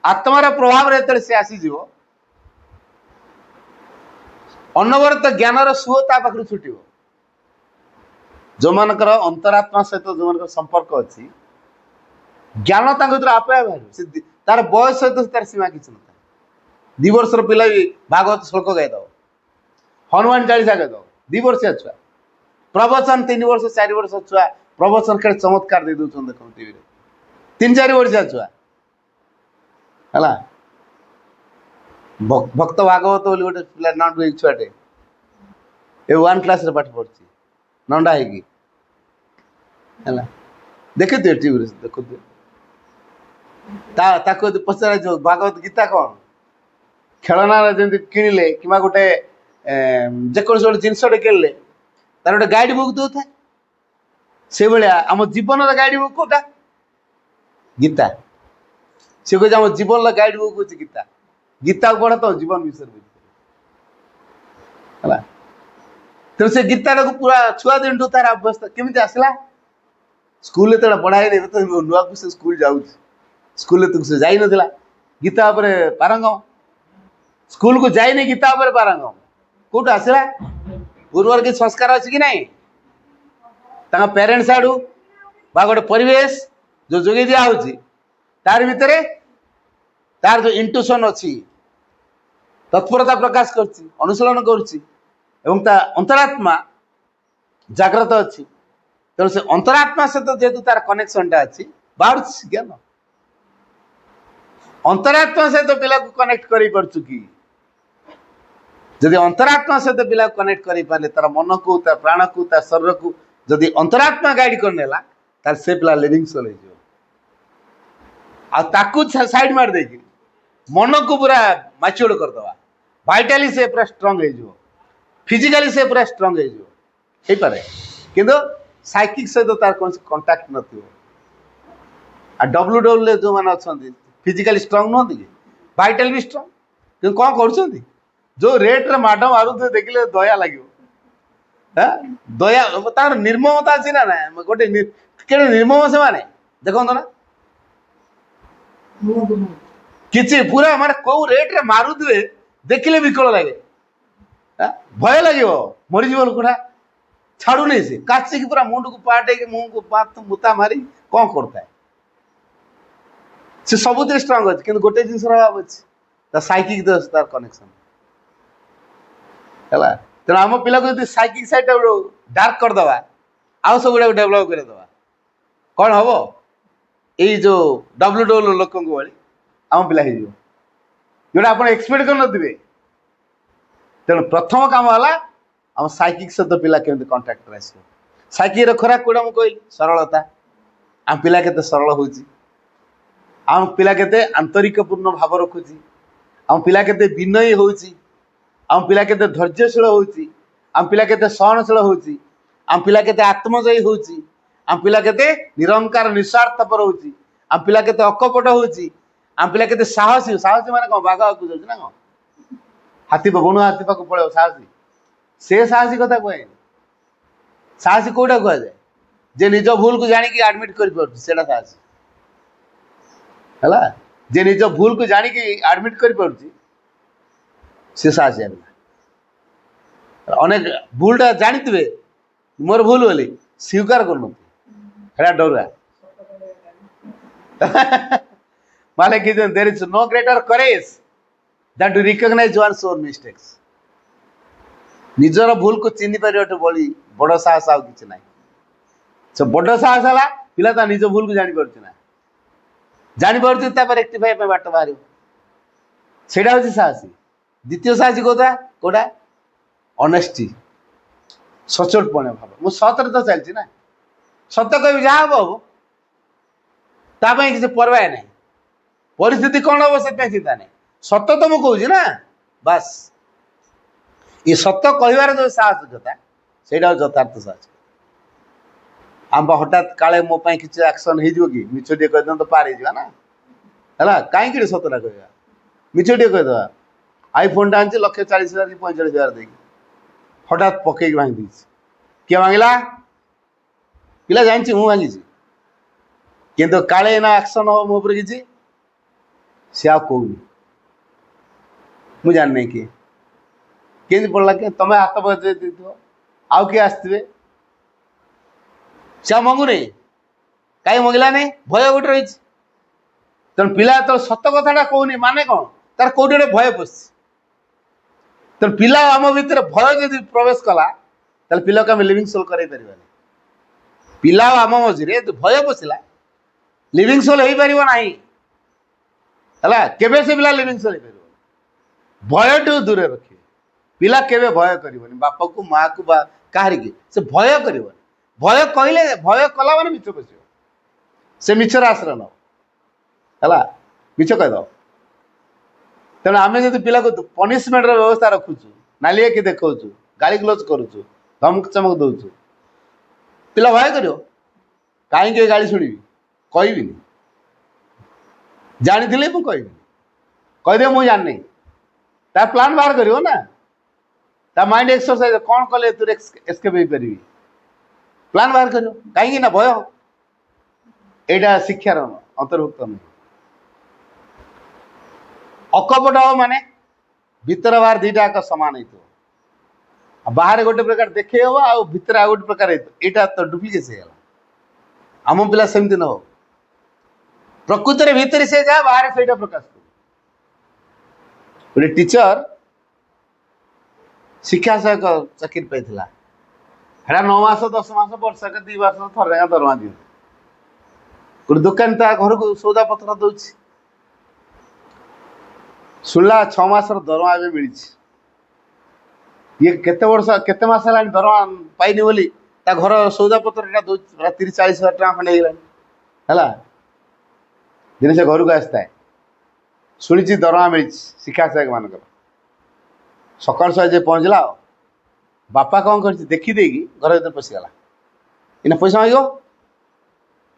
आत्मार प्रभाव रे से आसीज अनवरत ज्ञानर सुओ ता पाखु छुटिव जो मानकर अंतरात्मा सहित जो मान संपर्क अच्छी ज्ञान तार आपे बाहर तार बयस सहित तार सीमा किसी ना 2 वर्षर पिला भी भागवत श्लोक गाईदव हनुमान चालीसा गाईदव 2 वर्षिया छुआ प्रवचन 3 वर्ष 4 वर्ष छुआ प्रवचन खेल चमत्कार दे दौन देख टीवी 3-4 वर्षिया छुआ है भक्त भागवत बोली गोटे पिला नंड छुआटे ए 1 क्लास रे पाठ पढ़ी नंडा है देखी टीवी देखु पचार जो भागवत गीता कौन खेलना जमी किणिले कि गोटे जेकोसी गोटे जिनसटे किणिले तार गोटे गाइड बुक दौ था से भाया आम जीवन गाइड बुक कौटा गीता सी कह जीवन गाइड बुक हूँ गीता गीता पढ़ा तो जीवन विषय बुझे तेणु से गीता पूरा छुआ दिन तार अवस्था केमी आसला स्कूल पढ़ाई नहीं तो नुआ को से स्कूल जाऊँ स्कूल तो से जाई नथिला गीता पर पारंगम स्कूल को जाइनी गीता पर पारंगम कौट आसला पूर्वर कि संस्कार अच्छी कि नहीं पेरेन्ट्स आड़ू बा गोटे परिवेश जो जोगे दिया होची तार भितर तार जो इंट्यूशन अच्छी तत्परता प्रकाश करची अनुशीलन करची एवं ता अंतरात्मा जाग्रत अच्छी तेणु से अंतरात्मा सहित जेहेतु तार कनेक्शन टा अच्छी बाहर ज्ञान अंतरात्मा सहित पिला को कनेक्ट करी परछु कि जदि अंतरात्मा सहित पिला को कनेक्ट करी पाले तार मन को तार प्राण को तार शरीर को जदि अंतरात्मा गाइड करनेला तार से पिला लिविंग सोल हो आ ताकू साइड मार देकी मन को पूरा मैच्योर कर दवा वाइटली से पूरा स्ट्रांग हो फिजिकली से पूरा स्ट्रांग हो पारे किंतु साइकिक सहित तार कौन कांटेक्ट नथियो आ डब्ल्यू जो माने अछंती फिजिकली स्ट्रांग नुहति कि वाइटल भी स्ट्रांग कि कौन कर जो रेट रे माड मारू देखिले दया लगे दया तार निर्ममता अच्छी ना ना गोटे निर्मम से माने देखो ना किसी पूरा माने कौ रेट रे मारू देखिले विकल लगे भय लगे मरीज लोकटा छाड़ू नहीं से काचिक पूरा मुंड को पाटे मुंह को पात मुता मारी कौन करता है से सबुत स्ट्रांग अच्छे कि गोटे जिन अभाव अच्छे साइकिक तार कनेक्शन है तेना आम पिला को साइकिक साइड डार्क करदे आउ सब गुड़ा डेभलप करदे कौन हम ये जो डब्ल्यू लोक भाई आम पिला जोटा आप एक्सपेक्ट कर तेणु प्रथम कम है आम साइकिक सहित पिला केमती कंटाक्ट आस साइकिक खराब कौटा मुझे कहली सरलता आम पिला के सरल हो आम पिला के आंतरिक पूर्ण भाव रखुची आम पिला के विनयी हो आम पिला के धैर्यशील हो आम पिला के सहनशील हो आम पिला के आत्मजयी हो आम पिला के निरंकार निस्वार्थपर हो आम पिला के अकपट हो आम पिला के साहसी साहसी माने कौन बाघ को जाऊँ ना कौन हाथी बणुआ हाथी पाक पड़े साहसी से साहसी कथा कहे साहसी कौटा कह जाए जे निज भूल को जानिक आडमिट कर साहसी है जे निज भूल को जानिक आडमिट कर साहसी अनेक भूलटा जानी मोर भूल बोली स्वीकार कर डरुआ माने कि there is no greater courage than to recognize one's own mistakes निजर भूल को चिन्ह पारे बड़ी बड़ साहस आउ कि ना से बड़ साहस है पिला ता निज भूल को जाना जापर रेक्टिफाई बाट बाहर से साहसी द्वितीय साहसी कौटा कौटा ऑनेस्टी सचोटपण भाव मुझे सतरे तो चलती ना सत कह जहाँ हम हम तापाई किसी परवाह नहीं परिस्थिति कौन हम से चिंता नहीं सत तो मुझे कहूँ ना बास ये सत कहार जो साहसिकता से यथार्थ साहस आम हठात काले मो किसी एक्शन हो कि मिछ टे कहीदे तो पार हो ना है कहीं सतटा कह मिछ टे कहीदे आईफोन टा आनी 1,40,000 कि 45,000 देखिए हठात पकई भांगी दी किए भांगला पिला जानी मुझे भांगी किंतु काले ना एक्शन हम मो कि सी आ कहूनी मुझे जानी किए केमी पड़ा कि तुम हाथ बजे आउ किए आसवे ସେ ଆଉ ମଙ୍ଗୁନି। କାହିଁ ମଙ୍ଗିଲାନି? ଭୟ ଗୋଟେ ରହିଛି। ତେଣୁ ପିଲା ଯେତେବେଳେ ସତ କଥାଟା କହୁନି ମାନେ କ'ଣ, ତାର କୋଉଠି ଗୋଟେ ଭୟ ପଶିଛି। ତେଣୁ ପିଲା ଆମ ଭିତରେ ଭୟ ଯଦି ପ୍ରବେଶ କଲା ତାହେଲେ ପିଲାକୁ ଆମେ ଲିଭିଂ ସୋଲ୍ କରାଇ ପାରିବାନି। ପିଲା ଆମ ମଝିରେ ଭୟ ପଶିଲା, ଲିଭିଂ ସୋଲ୍ ହେଇପାରିବ ନାହିଁ। ହେଲା, କେବେ ସେ ପିଲା ଲିଭିଂ ସୋଲ୍ ହେଇପାରିବ? ଭୟଠୁ ଦୂରେ ରଖିବେ। ପିଲା କେବେ ଭୟ କରିବନି ବାପାକୁ, ମାଆକୁ ବା କାହାରିକି। ସେ ଭୟ କରିବନି। ଭୟ କହିଲେ, ଭୟ କଲା ମାନେ ମିଛ ପଶିବ। ସେ ମିଛର ଆଶ୍ରୟ ନବ। ହେଲା, ମିଛ କହିଦବ। ତେଣୁ ଆମେ ଯଦି ପିଲାକୁ ପନିସମେଣ୍ଟର ବ୍ୟବସ୍ଥା ରଖୁଛୁ, ନାଲି ଆଖି ଦେଖାଉଛୁ, ଗାଳି ଗ୍ଲୋଜ କରୁଛୁ, ଧମକ ଚମକ ଦଉଛୁ, ପିଲା ଭୟ କରିବ। କାହିଁକି ଗାଳି ଶୁଣିବି? କହିବିନି। ଜାଣିଥିଲେ ମୁଁ କହିବିନି। କହିଦେବ ମୁଁ ଜାଣିନି। ତା ପ୍ଲାନ୍ ବାହାର କରିବ ନା, ତା ମାଇଣ୍ଡ ଏକ୍ସରସାଇଜ କ'ଣ କଲେ ତୁ ଏସ୍କେପ୍ ହେଇପାରିବି, ପ୍ଲାନ୍ ବାହାର କରିବ। କାହିଁକି ନା ଭୟ। ଏଇଟା ଶିକ୍ଷାର ଅନ୍ତର୍ଭୁକ୍ତ ନୁହେଁ। ଅକପଟ ହବ ମାନେ ଭିତର ବାହାର ଦିଟା ଯାକ ସମାନ ହେଇଥିବ। ବାହାରେ ଗୋଟେ ପ୍ରକାର ଦେଖେଇ ହବ, ଆଉ ଭିତରେ ଆଉ ଗୋଟେ ପ୍ରକାର ହେଇଥିବ। ଏଇଟା ତ ଡୁପ୍ଲିକେଟ୍ ହେଇଗଲା। ଆମ ପିଲା ସେମିତି ନ ହଉ। ପ୍ରକୃତରେ ଭିତରେ ସେ ଯାହା, ବାହାରେ ସେଇଟା ପ୍ରକାଶ କରୁ। ଗୋଟେ ଟିଚର ଶିକ୍ଷା ସହାୟକ ଚାକିରି ପାଇଥିଲା। ହେଟା 9 ମାସ 10 ମାସ ବର୍ଷକ 2 ବର୍ଷ ଥରେ ଲେଖା ଦରମା ଦିଅନ୍ତି। ଗୋଟେ ଦୋକାନ ତା ଘରକୁ ସଉଦା ପତ୍ର ଦଉଛି, ଶୁଣିଲା 6 ମାସର ଦରମା ଏବେ ମିଳିଛି। ଇଏ କେତେ ମାସ ହେଲାଣି ଦରମା ପାଇନି ବୋଲି ତା ଘର ସଉଦା ପତ୍ରଟା ଦଉଛି 30-40 ହଜାର ଟଙ୍କା ଖଣ୍ଡେ ହେଇଗଲାଣି। ହେଲା, ଦିନେ ସେ ଘରକୁ ଆସିଥାଏ, ଶୁଣିଛି ଦରମା ମିଳିଛି ଶିକ୍ଷା ସହାୟକ ମାନଙ୍କର। ସକାଳୁ ସକାଳୁ ଯେ ପହଞ୍ଚିଲା, ବାପା କ'ଣ କରିଛି ଦେଖିଦେଇକି ଘର ଭିତରେ ପଶିଗଲା। ଏଇନା ପଇସା ମାଗିବ।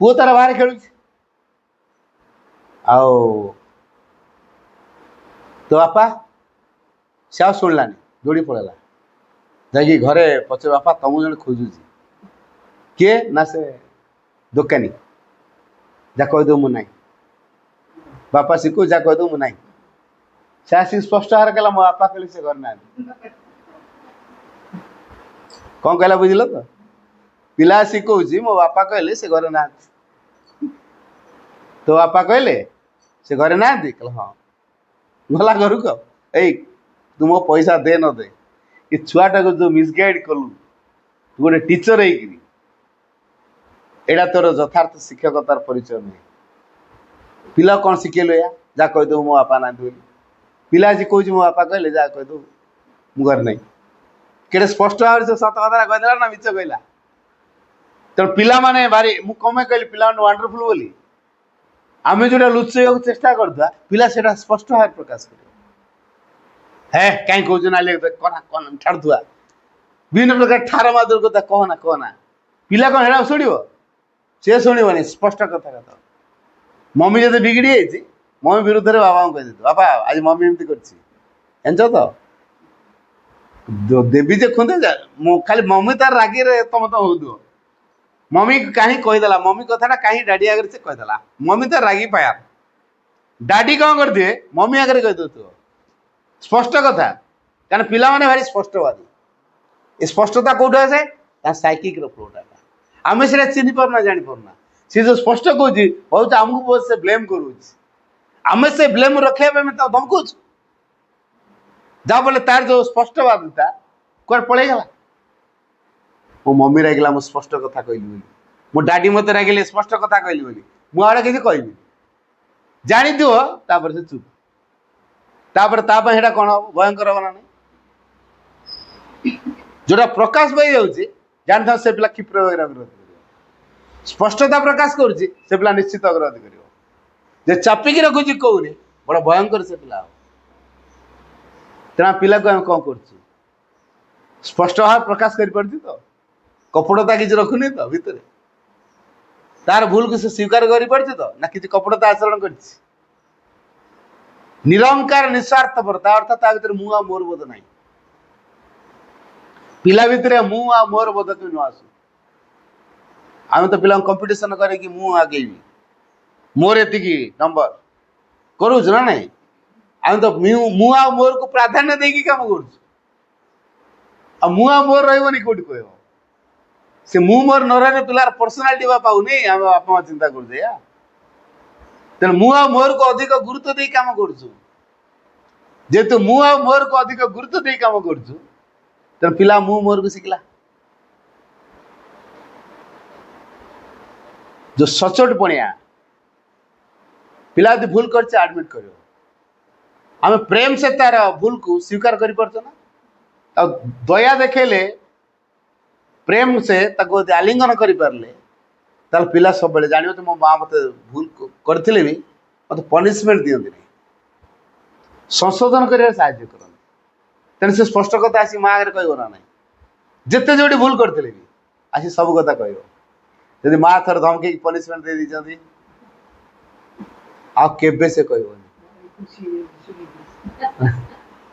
ପୁଅ ତାର ବାହାରେ ଖେଳୁଛି। ଆଉ ତୋ ବାପା, ସେ ଆଉ ଶୁଣିଲାନି, ଦୌଡ଼ି ପଳେଇଲା। ଯାଇକି ଘରେ ପଚାରେ, ବାପା ତମକୁ ଜଣେ ଖୋଜୁଛି। କିଏ? ନା ସେ ଦୋକାନୀ। ଯା କହିଦେବୁ ମୁଁ ନାହିଁ। ବାପା ଶିଖୁ, ଯା କହିଦେବୁ ମୁଁ ନାହିଁ। ସେ ଆସିକି ସ୍ପଷ୍ଟ ଭାବରେ କହିଲା, ମୋ ବାପା କହିଲେ ସେ ଘରେ ନାହାନ୍ତି। କ'ଣ କହିଲା ବୁଝିଲ ତ? ପିଲା ଆସିକି କହୁଛି ମୋ ବାପା କହିଲେ ସେ ଘରେ ନାହାନ୍ତି। ତୋ ବାପା କହିଲେ ସେ ଘରେ ନାହାନ୍ତି? କହିଲା ହଁ। ଗଲା ଘରକୁ। ଏଇ ତୁ ମୋ ପଇସା ଦେ ନ ଦେ, ଏ ଛୁଆଟାକୁ ଯୋଉ ମିସଗାଇଡ୍ କଲୁ, ତୁ ଗୋଟେ ଟିଚର ହେଇକିରି, ଏଇଟା ତୋର ଯଥାର୍ଥ ଶିକ୍ଷକତାର ପରିଚୟ ନୁହେଁ। ପିଲା କ'ଣ ଶିଖେଇଲୁ? ଏଇଆ, ଯାହା କହିଦେବୁ ମୋ ବାପା ନାହାନ୍ତି ବୋଲି। ପିଲା ଆଜି କହୁଛି ମୋ ବାପା କହିଲେ, ଯାହା କହିଦେବୁ ମୁଁ ଘରେ ନାହିଁ। କେଡ଼େ ସ୍ପଷ୍ଟ ଭାବରେ ସେ ସତ କଥାଟା କହିଦେଲା ନା ମିଛ କହିଲା? ତେଣୁ ପିଲାମାନେ ଭାରି, ମୁଁ କ'ଣ ପାଇଁ କହିଲି ପିଲାମାନେ ୱାଣ୍ଡରଫୁଲ ବୋଲି? ଆମେ ଯୋଉଟା ଲୁଚେଇବାକୁ ଚେଷ୍ଟା କରୁଥିବା, ପିଲା ସେଇଟା ସ୍ପଷ୍ଟ ଭାବରେ ପ୍ରକାଶ କରିବ। ହେ କାହିଁ କହୁଛୁ ନାଲି କହନା କହନା ଛାଡୁଥିବା, ବିଭିନ୍ନ ପ୍ରକାର ଠାର ମାଦୁର କଥା କହନା କହନା। ପିଲା କ'ଣ ହେଟା ଶୁଣିବ? ସେ ଶୁଣିବନି। ସ୍ପଷ୍ଟ କଥା କଥା। ମମି ଯଦି ବିଗିଡ଼ି ଯାଇଛି, ମମି ବିରୁଦ୍ଧରେ ବାବାଙ୍କୁ କହିଦେଇଥିବ, ବାପା ଆଜି ମମି ଏମିତି କରିଛି, ଜାଣିଛ ତ? ଦେବି ଯେ ଖୁନ୍ଦେ, ମୁଁ ଖାଲି ମମି ତାର ରାଗିରେ ତମ ହଉଥିବ। ମମି କାହିଁ କହିଦେଲା, ମମି କଥାଟା କାହିଁ ଡାଡି ଆଗରେ ସେ କହିଦେଲା, ମମି ତାର ରାଗି ପାୟା। ଡାଡି କ'ଣ କରିଦିଏ, ମମି ଆଗରେ କହିଦେଉଥିବ ସ୍ପଷ୍ଟ କଥା। କାରଣ ପିଲାମାନେ ଭାରି ସ୍ପଷ୍ଟବାଦୀ। ଏ ସ୍ପଷ୍ଟତା କୋଉଠୁ ଆସେ? ତା ସାଇକିକ୍ର ଫ୍ଲୋଟା। ଆମେ ସେଇଟା ଚିହ୍ନି ପାରୁନା, ଜାଣିପାରୁନା। ସେ ଯୋଉ ସ୍ପଷ୍ଟ କହୁଛି, ବହୁତ ଆମକୁ ସେ ବ୍ଲେମ୍ କରୁଛି। ଆମେ ସେ ବ୍ଲେମ୍ ରଖିବା ପାଇଁ ତାକୁ ଧମକଉଛୁ, ଯାହାଫଳରେ ତାର ଯୋଉ ସ୍ପଷ୍ଟବାଦୀତା କୁଆଡ଼େ ପଳେଇଗଲା। ମୋ ମମି ରାଗିଲା, ମୁଁ ସ୍ପଷ୍ଟ କଥା କହିଲି ବୋଲି। ମୋ ଡାଡି ମତେ ରାଗିଲେ, ସ୍ପଷ୍ଟ କଥା କହିଲି ବୋଲି। ମୁଁ ଆଡ଼େ କିଛି କହିବି, ଜାଣିଥିବ, ତାପରେ ସେ ଚୁପ୍। ତାପରେ ତା ପାଇଁ ସେଇଟା କ'ଣ ହବ? ଭୟଙ୍କର ହବ ନା ନାହିଁ? ଯୋଉଟା ପ୍ରକାଶ ପାଇଯାଉଛି, ଜାଣିଥାଉ ସେ ପିଲା କ୍ଷିପ୍ର ବେଗରେ ଅଗ୍ରଗତି କରିବ। ସ୍ପଷ୍ଟତା ପ୍ରକାଶ କରୁଛି, ସେ ପିଲା ନିଶ୍ଚିତ ଅଗ୍ରଗତି କରିବ। ଯେ ଚାପିକି ରଖୁଛି କହୁନି, ବଡ଼ ଭୟଙ୍କର ସେ ପିଲା ହବ। ତେଣୁ ପିଲାକୁ ଆମେ କ'ଣ କରୁଛୁ? ସ୍ପଷ୍ଟ ଭାବରେ ପ୍ରକାଶ କରିପାରୁଛି ତ? କପଟତା କିଛି ରଖୁନି ତ ଭିତରେ? ତାର ଭୁଲକୁ ସେ ସ୍ୱୀକାର କରିପାରୁଛି ତ? ନା କିଛି କପଟତା ଆଚରଣ କରିଛି? ନିରଙ୍କାର ନିଃସ୍ୱାର୍ଥପର, ତା ଅର୍ଥ ତା ଭିତରେ ମୁଁ ଆଉ ମୋର ବୋଧ ନାହିଁ। ପିଲା ଭିତରେ ମୁଁ ଆଉ ମୋର ବୋଧ କେମିତି ନ ଆସୁ? ଆମେ ତ ପିଲାଙ୍କୁ କମ୍ପିଟିସନ କରିକି ମୁଁ ଆଗେଇବି, ମୋର ଏତିକି ନମ୍ବର କରୁଛୁ ନା ନାଇଁ? ଆମେ ତ ମୁଁ ଆଉ ମୋରକୁ ପ୍ରାଧାନ୍ୟ ଦେଇକି କାମ କରୁଛୁ। ଆଉ ମୁଁ ଆଉ ମୋର ରହିବନି କୋଉଠି କହିବ? से मु मोर नरे पिलार पर्सनालिटी बा पाउनी हम बापा माँ चिंता कर दिया तेणु मु आ मोर को अधिक गुरुत्व दे काम करूछु जेतु मु आ मोर को अधिक गुरुत्व दे काम करूछु तेणु पिला मु मोर को शिखला जो सचोट पणिया पिला यदि भूल कर एडमिट करियो आम प्रेम से तार भूल को स्वीकार कर पारछ ना दया देखेले प्रेम से ताको आलिंगन कर पारले ताल पिला सब बेले जानियो तो मो मां मते भूल करथिले भी मते पनिशमेंट दियंती नहीं संशोधन करिया सहायता करन तेन से स्पष्ट कथा आसी मां आगे कहबो ना नहीं जेते जोडी भूल करथिले भी आसी सब कथा कहबो यदि मां थर धमकी पनिशमेंट दे दिजंती आ केबे से कहबो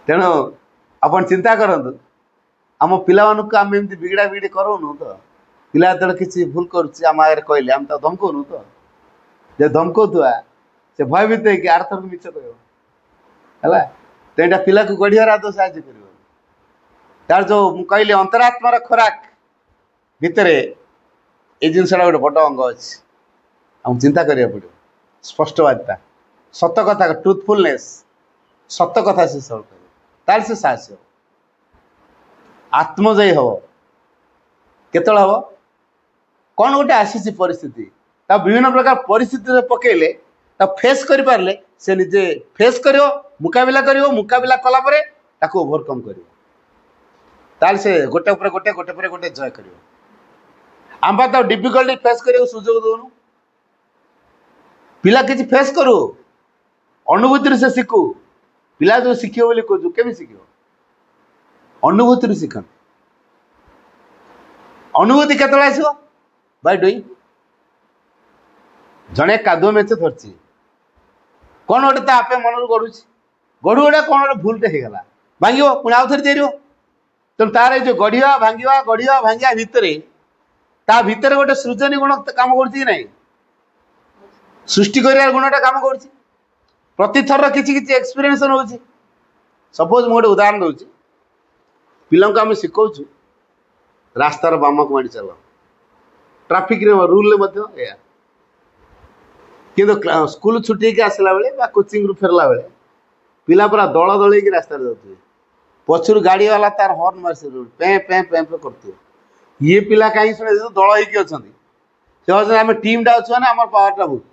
तेणु अपन चिंता करंतु आम पिला आम एमती बिगड़ा बिगड़ी करूनु तो पिला जो किसी भूल करम आगे कहले आम तो धमकौनु तो जे धमकौआ से भयभीत है आर थर मिछ कह तो पिला को गढ़ियार आदो साहय कर तार जो कहली अंतरात्मार खोराक भितर ये जिनसा गोटे बड़ अंग अच्छे आम चिंता करिया पड़ो स्पष्ट बार्ता सत कथा ट्रुथफुलनेस सत कथा से सब तार से साहस हो आत्मजयी हम केत हम कौन गोटे आसी परिस्थिति विभिन्न प्रकार परिस्थिति पकेले फेस कर पारे से निजे फेस कर मुकाबिला कला ओभरकम कर से गोटे गोटे गोटे पर गोटे जय कर आम तो डिफिकल्टी फेस कर सुजोग दौनु पिला किसी फेस करू अनुभूति से शिखु पिला जो शिख बोली कहूँ केमी शिख अनुभूति शिखन अनुभूति केतले आसो बाय डुईंग जड़े कादुआ मेच धरची कौन गोटे तो आपे मन गढ़ुच गढ़ु गोटे कौन गोटे भूलटे होगला भांग पुणी आउ थे देर तेणु तार जो गढ़िया भांगा भितर गोटे सृजनी गुण काम कर सृष्टि कर गुणटा काम कर प्रति थर किसी एक्सपीरियंस हो सपोज मुझे गोटे उदाहरण दूसरी पिला को आम शिखौ रास्तार बामक माड़ी चल ट्राफिक रूल कि स्कूल छुट्टी के आसला बेले कोचिंग फेरला बेले पिला पूरा दल दल रास्ता जाते पछर गाड़ी वाला तार हॉर्न मार पे पे पे पे कर ये पिला कहीं शुणे दल होती आम टीम टा अच्छे ना आम पावर टा बहुत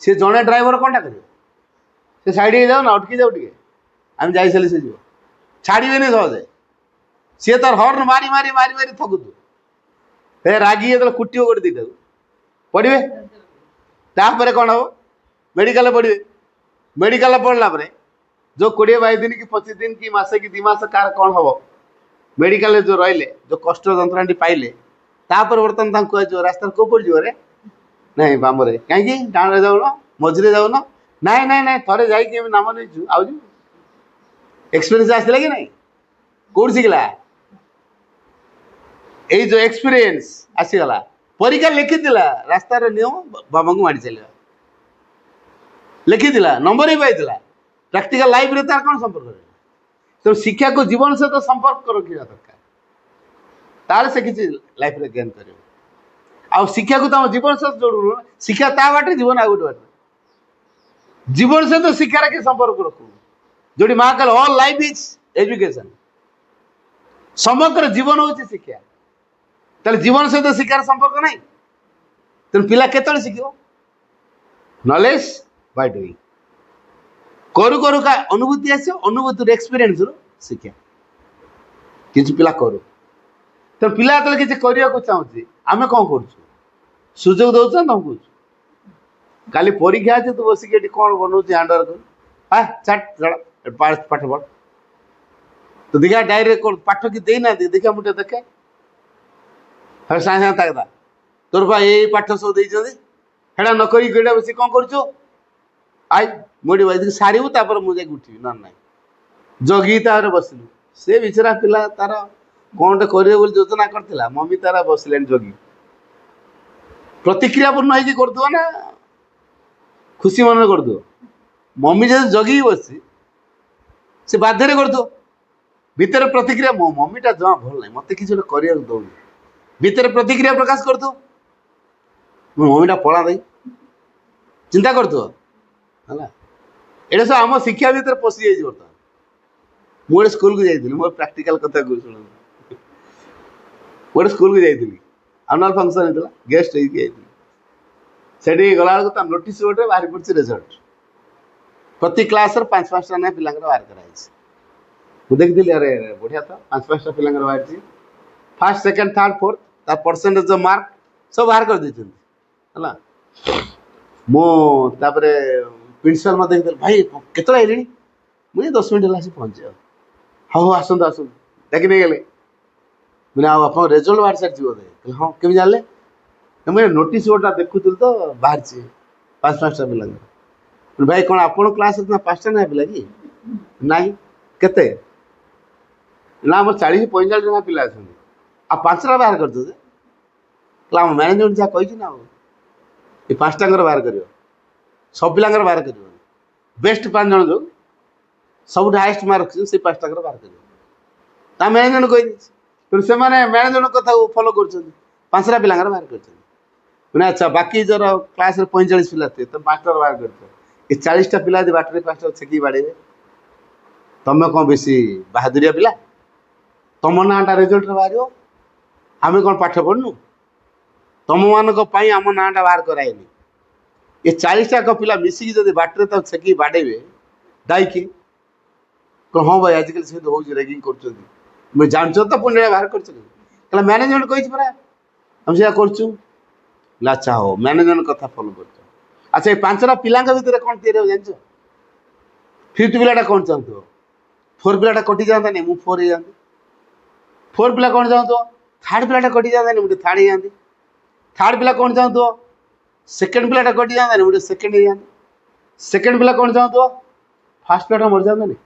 सी जड़े ड्राइवर कौन टा कर साइड जाओ ना अटकी जाऊ टे आम जा सारी से जीव छाड़े सहजे सी तार हॉर्न मारी मारी मारी मारी थकुत रागी जो कुटी गोटे दीटा पड़े तापर कौन हम मेडिकल पड़े मेडिकल पढ़ला जो 20-22 दिन कि 25 दिन कि मसे कि 2 मास कार कौन हम मेडिकल जो रही जो कष्ट जंत्राटी पाइले तापर बर्तमान कह रास्ता कौ पड़ रे नहीं बाम कहीं डाण जाऊन मझे जाऊन नाई नाई नाई थे जा नाम नहीं आउ एक्सपीरियंस आसला कि नहीं कौट शिखला ये जो एक्सपीरियंस आसीगला परीक्षा लिखी रास्तार नियम बाबा को माड़ी चलवा लिखी नंबर ही पाई प्रैक्टिकल लाइफ रे तार कौन संपर्क तो शिक्षा को जीवन सहित तो संपर्क रखा दरकार तार से किसी लाइफ रे गेन कर आ शिक्षा को तुम जीवन सहित जोड़ू शिक्षा ता बाटे जीवन आ गोटे बाटे जीवन सहित तो शिक्षार के संपर्क रखू जो माँ कह ऑल लाइफ इज एजुकेशन समग्र जीवन हूँ शिक्षा तेल जीवन सहित शिक्षार संपर्क नहीं तेणु पिला केतले शिख नॉलेज बाय डूइंग करू करू का अनुभूति आस अनुभूति एक्सपीरियंस शिक्षा किसी पिला करू तेणु पिला जो किसी करने चाहूँ आम कौन कर सुजोग दौर तुम कह काली परीक्षा अच्छे तू बसिक कौन बनाऊ हैंडवर कर छाट पाठ पढ़ तो देखा डायरी पाठ कि देना देखा मुझे देखे सागे सागे ताकदा तोर पा ये पाठ सब देते हेड़ा नक बस कौन कर आई मुझे बस सारू तापर मुझे उठी ना ना जगी तार बसलु से बिचरा पिला तार कौन करे योजना करथिला मम्मी तारा बसले जगी प्रतिक्रिया पूर्ण हो ना खुशी मन कर मम्मी जब जगी बसी से बाध्य कर भितर प्रतिक्रिया मो मम्मीटा जमा भल ना मत कि दौनी ଭିତରେ ପ୍ରତିକ୍ରିୟା ପ୍ରକାଶ କରୁଥିବ ମୋ ମମିଟା ପଳା ଦେଇ ଚିନ୍ତା କରୁଥିବ ହେଲା। ଏଇଟା ସବୁ ଆମ ଶିକ୍ଷା ଭିତରେ ପଶି ଯାଇଛି ବର୍ତ୍ତମାନ। ମୁଁ ଗୋଟେ ସ୍କୁଲକୁ ଯାଇଥିଲି, ମୋ ପ୍ରାକ୍ଟିକାଲ କଥା ଶୁଣନ୍ତୁ। ଗୋଟେ ସ୍କୁଲକୁ ଯାଇଥିଲି, ଆନୁଆଲ ଫଙ୍କସନ୍ ହେଇଥିଲା, ଗେଷ୍ଟ ହେଇକି ଯାଇଥିଲି। ସେଠି ଗଲାବେଳକୁ ତା ନୋଟିସ୍ ବୋର୍ଡରେ ବାହାରି ପଡ଼ିଛି ରେଜଲ୍ଟ। ପ୍ରତି କ୍ଲାସ୍ର 5-5ଟା ଲେଖାଏଁ ପିଲାଙ୍କର ବାହାର କରାଯାଇଛି। ମୁଁ ଦେଖିଥିଲି ଆରେ ବଢ଼ିଆ ତ, 5-5ଟା ପିଲାଙ୍କର ବାହାରିଛି। ଫାର୍ଷ୍ଟ, ସେକେଣ୍ଡ, ଥାର୍ଡ, ଫୋର୍ଥ ତାର ପରସେଣ୍ଟେଜ ମାର୍କ ସବୁ ବାହାର କରିଦେଇଛନ୍ତି ହେଲା। ମୁଁ ତାପରେ ପ୍ରିନ୍ସିପାଲ ମୋତେ ଦେଖିଥିଲି, ଭାଇ କେତେବେଳେ ଆଇଲେଣି? ମୁଁ 10 ମିନିଟ୍ ହେଲା ଆସି ପହଞ୍ଚି। ଆଉ ହଉ ହଉ ଆସନ୍ତୁ ଆସନ୍ତୁ ଡାକି ନେଇଗଲେ। ମାନେ ଆଉ ଆପଣଙ୍କ ରେଜଲ୍ଟ ବାହାରି ସାରିଛି ବୋଧେ? ହଁ କେମିତି ଜାଣିଲେ? ମୁଁ ନୋଟିସ୍ ବୋର୍ଡଟା ଦେଖୁଥିଲି ତ ବାହାରିଛି 5-5ଟା ପିଲାଙ୍କର। ଭାଇ କ'ଣ ଆପଣ କ୍ଲାସ୍ରେ 5ଟା ଲେଖାଏଁ ପିଲା କି? ନାଇଁ। କେତେ? ନା ଆମର 40-45 ଜଣ ପିଲା ଅଛନ୍ତି, ଆଉ 5ଟା ବାହାର କରିଛ ଯେ? ଆମ ମ୍ୟାନେଜମେଣ୍ଟ ଯାହା କହିଛି ନା, ଆଉ ଏ 5ଟାଙ୍କର ବାହାର କରିବ, ସବୁ ପିଲାଙ୍କର ବାହାର କରିବ। ବେଷ୍ଟ 5 ଜଣ ଯେଉଁ ସବୁଠୁ ହାଏଷ୍ଟ ମାର୍କ ରଖିଛନ୍ତି ସେଇ 5ଟାଙ୍କର ବାହାର କରିବ। ତା ମ୍ୟାନେଜମେଣ୍ଟ କହିଦେଇଛି। ତେଣୁ ସେମାନେ ମ୍ୟାନେଜମେଣ୍ଟ କଥାକୁ ଫଲୋ କରୁଛନ୍ତି, 5ଟା ପିଲାଙ୍କର ବାହାର କରିଛନ୍ତି। ମାନେ ଆଚ୍ଛା ବାକି ଯୋର କ୍ଲାସ୍ରେ 45 ପିଲା ଥିବେ, ତ 5ଟାର ବାହାର କରିଛ। ଏ 40ଟା ପିଲା ଯଦି ବାଟରେ 5ଟା ଛେକିକି ବାଡ଼େଇବେ, ତମେ କ'ଣ ବେଶୀ ବାହାଦୁରିଆ ପିଲା? ତମ ନାଁଟା ରେଜଲ୍ଟରେ ବାହାରିବ, ଆମେ କ'ଣ ପାଠ ପଢ଼ିନୁ? ତମମାନଙ୍କ ପାଇଁ ଆମ ନାଁଟା ବାହାର କରାଇନି। ଏ 40ଟାକ ପିଲା ମିଶିକି ଯଦି ବାଟରେ ତାକୁ ଛେକିକି ବାଡ଼େଇବେ, ଦାୟୀ ହଁ ଭାଇ ଆଜିକାଲି ସେମିତି ହେଉଛି, ରେଗିଂ କରୁଛନ୍ତି, ମୁଁ ଜାଣିଛ ତ, ପୁଣି ବାହାର କରୁଛ ତାହେଲେ ମ୍ୟାନେଜମେଣ୍ଟ କହିଛି ପରା ଆମେ ସେଇଆ କରୁଛୁ। ଆଚ୍ଛା ହଉ, ମ୍ୟାନେଜମେଣ୍ଟ କଥା ଫଲୋ କରୁଛ। ଆଚ୍ଛା ଏ 5ଟା ପିଲାଙ୍କ ଭିତରେ କ'ଣ ତିଆରି ହେବ ଜାଣିଛ? 5th ପିଲାଟା କ'ଣ ଚାହୁଁଥିବ? 4 ପିଲାଟା କଟିଯାଆନ୍ତାନି, ମୁଁ 4 ହେଇଯାଆନ୍ତି। 4 ପିଲା କ'ଣ ଚାହୁଁଥିବ? 3rd ପିଲାଟା କଟିଯାଆନ୍ତାନି, ମୁଁ 3rd ହେଇଯାଆନ୍ତି। 3rd ପିଲା କ'ଣ ଚାହୁଁଥିବ? 2nd ପିଲାଟା କଟିଯାଆନ୍ତାନି, ମୁଁ 2nd ହେଇଯାଆନ୍ତି। 2nd ପିଲା କ'ଣ ଚାହୁଁଥିବ? 1st ପିଲାଟା ମରିଯାଆନ୍ତାନି।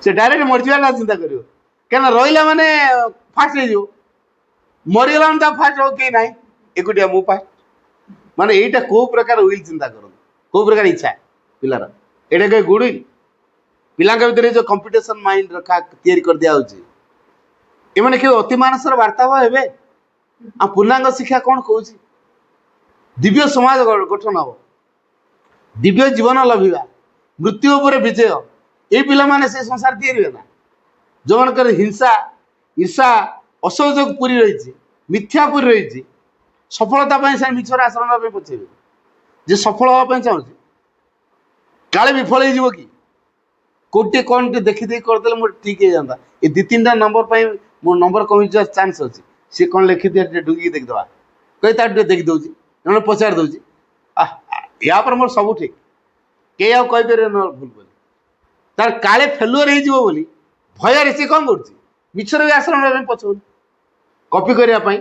ସେ ଡାଇରେକ୍ଟ ମରିଯିବାଟା ଚିନ୍ତା କରିବ, କାହିଁକିନା ରହିଲା ମାନେ ଫାଷ୍ଟ ହେଇଯିବ, ମରିଗଲା ମାନେ ତା ଫାଷ୍ଟ ହବ କେହି ନାହିଁ, ଏକୁଟିଆ ମୁଁ ଫାଷ୍ଟ। ମାନେ ଏଇଟା କୋଉ ପ୍ରକାର ୱିଲ୍ ଚିନ୍ତା କରନ୍ତୁ, କୋଉ ପ୍ରକାର ଇଚ୍ଛା ପିଲାର। ଏଇଟା କେହି ଗୁଡ ପିଲାଙ୍କ ଭିତରେ ଯୋଉ କମ୍ପିଟିସନ ମାଇଣ୍ଡ ରଖା ତିଆରି କରିଦିଆହଉଛି, ଏମାନେ କେଉଁ ଅତି ମାନସର ବାର୍ତ୍ତାବ ହେବେ? ଆଉ ପୂର୍ଣ୍ଣାଙ୍ଗ ଶିକ୍ଷା କ'ଣ କହୁଛି? ଦିବ୍ୟ ସମାଜ ଗଠନ ହବ, ଦିବ୍ୟ ଜୀବନ ଲଭିବା, ମୃତ୍ୟୁ ଉପରେ ବିଜୟ। ଏଇ ପିଲାମାନେ ସେ ସଂସାର ତିଆରି ହେବେ ନା, ଯେଉଁମାନଙ୍କର ହିଂସା, ଈର୍ଷା, ଅସହଯୋଗ ପୁରୀ ରହିଛି, ମିଥ୍ୟା ପୁରୀ ରହିଛି। ସଫଳତା ପାଇଁ ସେ ମିଛର ଆଶ୍ରୟ ନେବା ପାଇଁ ପଛେଇବେ। ଯେ ସଫଳ ହେବା ପାଇଁ ଚାହୁଁଛି, କାଳେ ବିଫଳ ହେଇଯିବ କି? କୋଉଠି କ'ଣ ଟିକେ ଦେଖିଦେଇ କରିଦେଲେ ମୋର ଠିକ୍ ହେଇଯାନ୍ତା। ଏ 2-3ଟା ନମ୍ବର ପାଇଁ ମୋ ନମ୍ବର କମିଯିବାର ଚାନ୍ସ ଅଛି। ସିଏ କ'ଣ ଲେଖିଦିଏ ଟିକେ ଢୁକିକି ଦେଖିଦେବା, କହି ତାର ଟିକେ ଦେଖିଦେଉଛି, ଜଣେ ପଚାରି ଦେଉଛି, ୟା ପରେ ମୋର ସବୁ ଠିକ୍, କେହି ଆଉ କହିପାରିବେ ନ ଭୁଲ ବୋଲି। ତାର କାଳେ ଫେଲୁଅର ହେଇଯିବ ବୋଲି ଭୟରେ ସେ କ'ଣ କରୁଛି? ମିଛର ବି ଆଶ୍ରୟ ନେବା ପାଇଁ ପଛଉନି, କପି କରିବା ପାଇଁ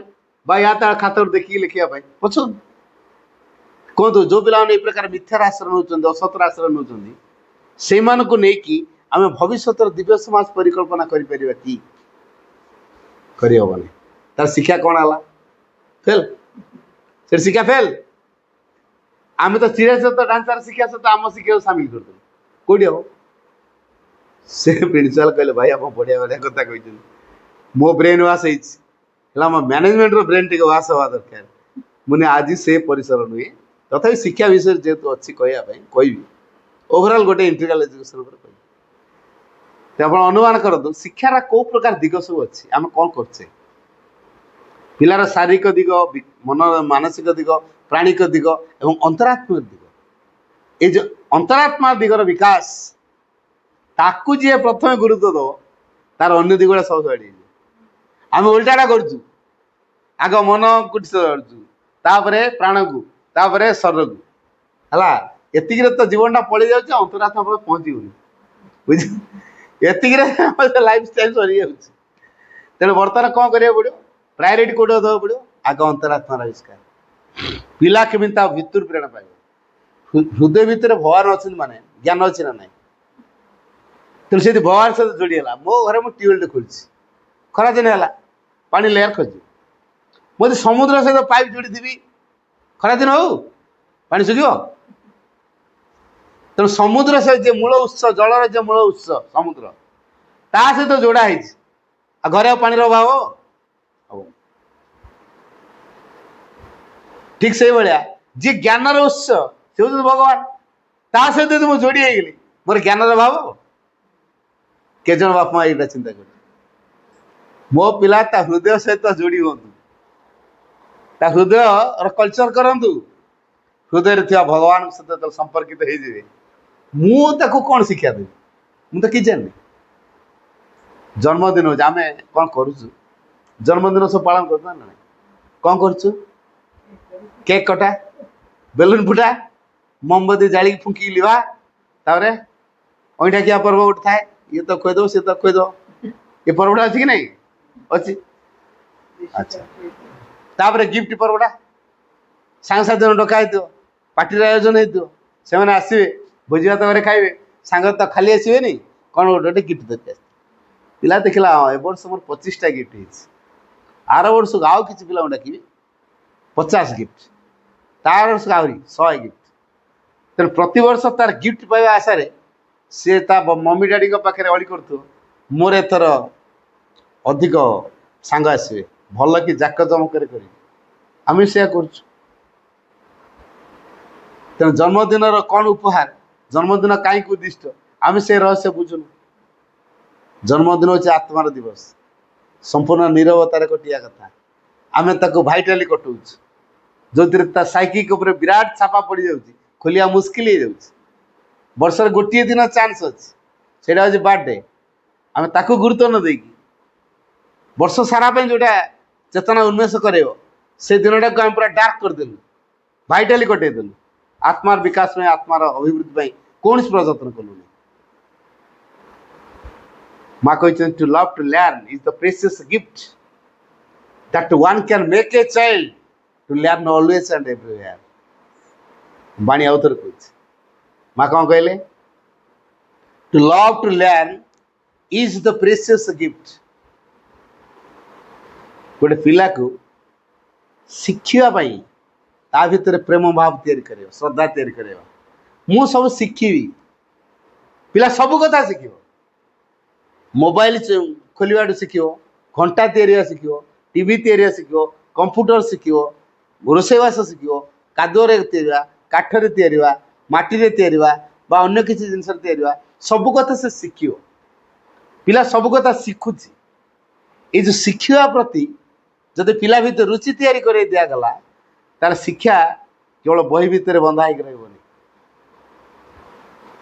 ବା ୟା ତା ଖାତାରୁ ଦେଖିକି ଲେଖିବା ପାଇଁ ପଛଉନି। କୁହନ୍ତୁ, ଯେଉଁ ପିଲାମାନେ ଏଇ ପ୍ରକାର ମିଥ୍ୟାର ଆଶ୍ରୟ ନେଉଛନ୍ତି, ଅସତର ଆଶ୍ରୟ ନେଉଛନ୍ତି, ସେଇମାନଙ୍କୁ ନେଇକି ଆମେ ଭବିଷ୍ୟତର ଦିବ୍ୟ ସମାଜ ପରିକଳ୍ପନା କରିପାରିବା କି? କରିହେବନି। ତାର ଶିକ୍ଷା କ'ଣ ହେଲା? ଫେଲ୍। ସେ ଶିକ୍ଷା ଫେଲ୍। ଆମେ ତ ଚିରାଚରିତ ଢାଞ୍ଚାର ଶିକ୍ଷା ସହିତ ଆମ ଶିକ୍ଷାକୁ ସାମିଲ କରିଦେବୁ, କୋଉଠି ହବ? ସେ ପ୍ରିନ୍ସିପାଲ କହିଲେ, ଭାଇ ଆପଣ ବଢ଼ିଆ ବଢ଼ିଆ କଥା କହିଛନ୍ତି, ମୋ ବ୍ରେନ୍ ୱାସ୍ ହେଇଛି, ହେଲା ମୋ ମ୍ୟାନେଜମେଣ୍ଟର ବ୍ରେନ୍ ଟିକେ ୱାସ୍ ହେବା ଦରକାର। ମୁଁ ଆଜି ସେ ପରିସର ନୁହେଁ, ତଥାପି ଶିକ୍ଷା ବିଷୟରେ ଯେହେତୁ ଅଛି କହିବା ପାଇଁ କହିବି, ଓଭରଅଲ୍ ଗୋଟେ ଇଣ୍ଟିଗ୍ରାଲ ଏଜୁକେସନ ଉପରେ କହିବି। ତ ଆପଣ ଅନୁମାନ କରନ୍ତୁ ଶିକ୍ଷାର କୋଉ ପ୍ରକାର ଦିଗ ସବୁ ଅଛି, ଆମେ କ'ଣ କରୁଛେ? ପିଲାର ଶାରୀରିକ ଦିଗ, ମନ ମାନସିକ ଦିଗ, ପ୍ରାଣିକ ଦିଗ ଏବଂ ଅନ୍ତରାତ୍ମିକ ଦିଗ। এই যে ଅନ୍ତରାତ୍ମା ଦିଗର ବିକାଶ, ତାକୁ ଯିଏ ପ୍ରଥମେ ଗୁରୁତ୍ୱ ଦେବ, ତାର ଅନ୍ୟ ଦିଗଗୁଡ଼ା ସବୁ ଛାଡ଼ିଯିବ। ଆମେ ଓଲଟାଟା କରୁଛୁ, ଆଗ ମନକୁ ଛାଡ଼ୁଛୁ, ତାପରେ ପ୍ରାଣକୁ, ତାପରେ ଶରୀରକୁ, ହେଲା। ଏତିକିରେ ତ ଜୀବନଟା ପଳେଇ ଯାଉଛି, ଅନ୍ତରାତ୍ମା ପରେ ପହଞ୍ଚିବୁନି, ବୁଝ? ଏତିକିରେ ଲାଇଫ ଷ୍ଟାଇଲ ସରିଯାଉଛି। ତେଣୁ ବର୍ତ୍ତମାନ କ'ଣ କରିବାକୁ ପଡ଼ିବ? ପ୍ରାୟୋରିଟି କୋଉଟା ଦେବାକୁ ପଡ଼ିବ? ଆଗ ଅନ୍ତରାତ୍ମାର ଆବିଷ୍କାର। ପିଲା କେମିତି ତା ଭିତରୁ ପ୍ରେରଣା ପାଇବ? ହୃଦୟ ଭିତରେ ଭଗବାନ ଅଛନ୍ତି ମାନେ ଜ୍ଞାନ ଅଛି ନା ନାହିଁ? ତେଣୁ ସେଠି ଭଗବାନ ସହିତ ଯୋଡ଼ି ହେଲା। ମୋ ଘରେ ମୁଁ ଟ୍ୟୁବୱେଲଟେ ଖୋଲିଛି, ଖରାଦିନ ହେଲା, ପାଣି ଲେୟାର ଖୋଜିବ। ମୁଁ ଯଦି ସମୁଦ୍ର ସହିତ ପାଇପ୍ ଯୋଡ଼ିଥିବି, ଖରାଦିନ ହଉ ପାଣି ଶୁଖିବ? ତେଣୁ ସମୁଦ୍ର ସହିତ ଯେ ମୂଳ ଉତ୍ସ, ଜଳର ଯେ ମୂଳ ଉତ୍ସ ସମୁଦ୍ର, ତା ସହିତ ଯୋଡ଼ା ହେଇଛି। ଆଉ ଘରେ ଆଉ ପାଣିର ଅଭାବ? ठीक से भाया जी ज्ञानर उत्स से हूँ भगवान ता सहित यदि मुझे जोड़ी होगली मोर ज्ञानर भाव के जन बाप माँ यहाँ चिंता कर मो पिला ता हृदय सहित जोड़ी हूँ ता हृदय कल्चर करूँ हृदय थी भगवान सहित संपर्कित हो कौन शिक्षा देवी मुझे कि जानी जन्मदिन हो आम कौन करुँ जन्मदिन सब पालन करता ना कौन करुँ केक कटा बेलून फुटा मोमबत्ती जाली फुंकी लिवा तारे अईठा किया पर्व गोटे थाए ये तो खोद सी तो खोद ये पर्वटा अच्छी कि नहीं अच्छी अच्छा तापर गिफ्ट पर्वटा सांग साथी डका पार्टी आयोजन हो आसवे भोजी भात घरे खाइबे सांग तो खाली आसबे कौन गोटे गिफ्ट धरके पिला देखला हाँ ए वर्ष मोर 25टा गिफ्ट हो आर वर्ष को आउ कि पिला डाकि 50 गिफ्ट तार वर्ष आहरी 100 गिफ्ट तेणु प्रति वर्ष तार गिफ्ट पाइबा आशा सी मम्मी डैडी पाखे अड़ी कर मोर एथर अधिक सांग आसवे भल कि जाक जमक आम से तेणु जन्मदिन कौन उपहार जन्मदिन कहीं उद्दिष्ट आम से रहस्य बुझुन जन्मदिन हूँ आत्मार दिवस संपूर्ण नीरवतार कटिया कथा आम ताको भाइटाली कटाऊँ जो साइकिक विराट छापा पड़ जाऊँगी खोलिया मुस्किल हो जाऊँ वर्षर गोटे दिन चांस अच्छे से हूँ बर्थडे आम ताको गुरुत्व न देकी वर्ष सारा जोटा चेतना उन्मेष कर से दिन टाक आम पूरा डार्क करदेलु भाइटाली कटेदेलु आत्मार विकास में आत्मार अभिवृद्धि कौन प्रयत्न कलु माँ कहते to love to learn is the precious gift that one can make a child to learn always and everywhere बाणी आउथर कह माँ कौन कहले to love to learn is the precious gift गोटे पिला को शिखापी ता भीतर प्रेम भाव या श्रद्धा या मु सब शिखी पिला सब कथा शिख मोबाइल खोलवा शिख घंटा या शिख टीवी या शिख कंप्यूटर शिख रोषेवास शिख कादुअरे या काठरे या माटी अन्य किसी जिनस सब कथा से शिख पिला सब कथा शिखुची ये जो शिखा प्रति जदि पिला भीतर रुचि तैयारी कर दिगला तार शिक्षा केवल बही भितर बंधा हो रही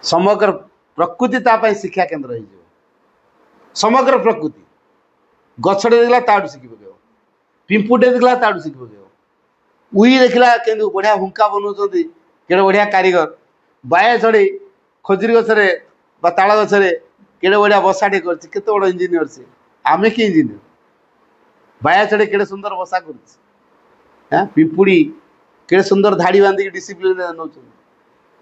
समग्र प्रकृति तापाई शिक्षा केन्द्र हो समग्र प्रकृति गछटे देखला ताड़ू शिखी पकेब पिंपुटे देखला ताड़ू शिखी पकेब उई देखला के बढ़िया हुंका बनाऊँ केड़े बढ़िया कारीगर बाया चढ़ी खजुरी गछरे ताल गछरे केड़े बढ़िया बसाटे करते बड़ इंजीनियर से आमे कि इंजीनियर बाया चढ़ी केड़े सुंदर बसा कर पिंपुड़ी केड़े सुंदर धाड़ी बांधिक डिसिप्लिन नौ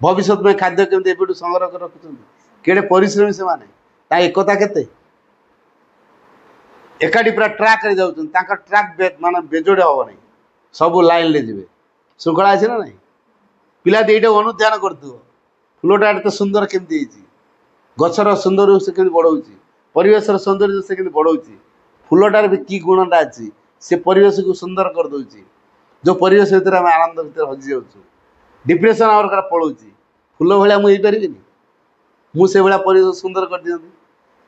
भविष्य में खाद्य केमती एपटू संग्रह कर रखुच्च केड़े परिश्रमी से एकता केते एकाठी पूरा ट्राक रे जाउछन तांका ट्राक मान बेजोड़े हम ना सब लाइन ले जी श्रृंखला अच्छे ना ना पिला ये अनुध्यान कर फुलटा तो सुंदर केमती गचर सुंदर से केमती बढ़ाऊँ परिवेश सौंदर्य से केमती बढ़ाऊँ फुलटार भी कि गुणटा अच्छी से परिवेश को सुंदर कर दूसरी जो परिवेश भर आम आनंद भर हजि जाऊँ डिप्रेसन आवर पलाऊँ फुल भाया मुझे मुझे भाया परिवेश सुंदर कर दिखती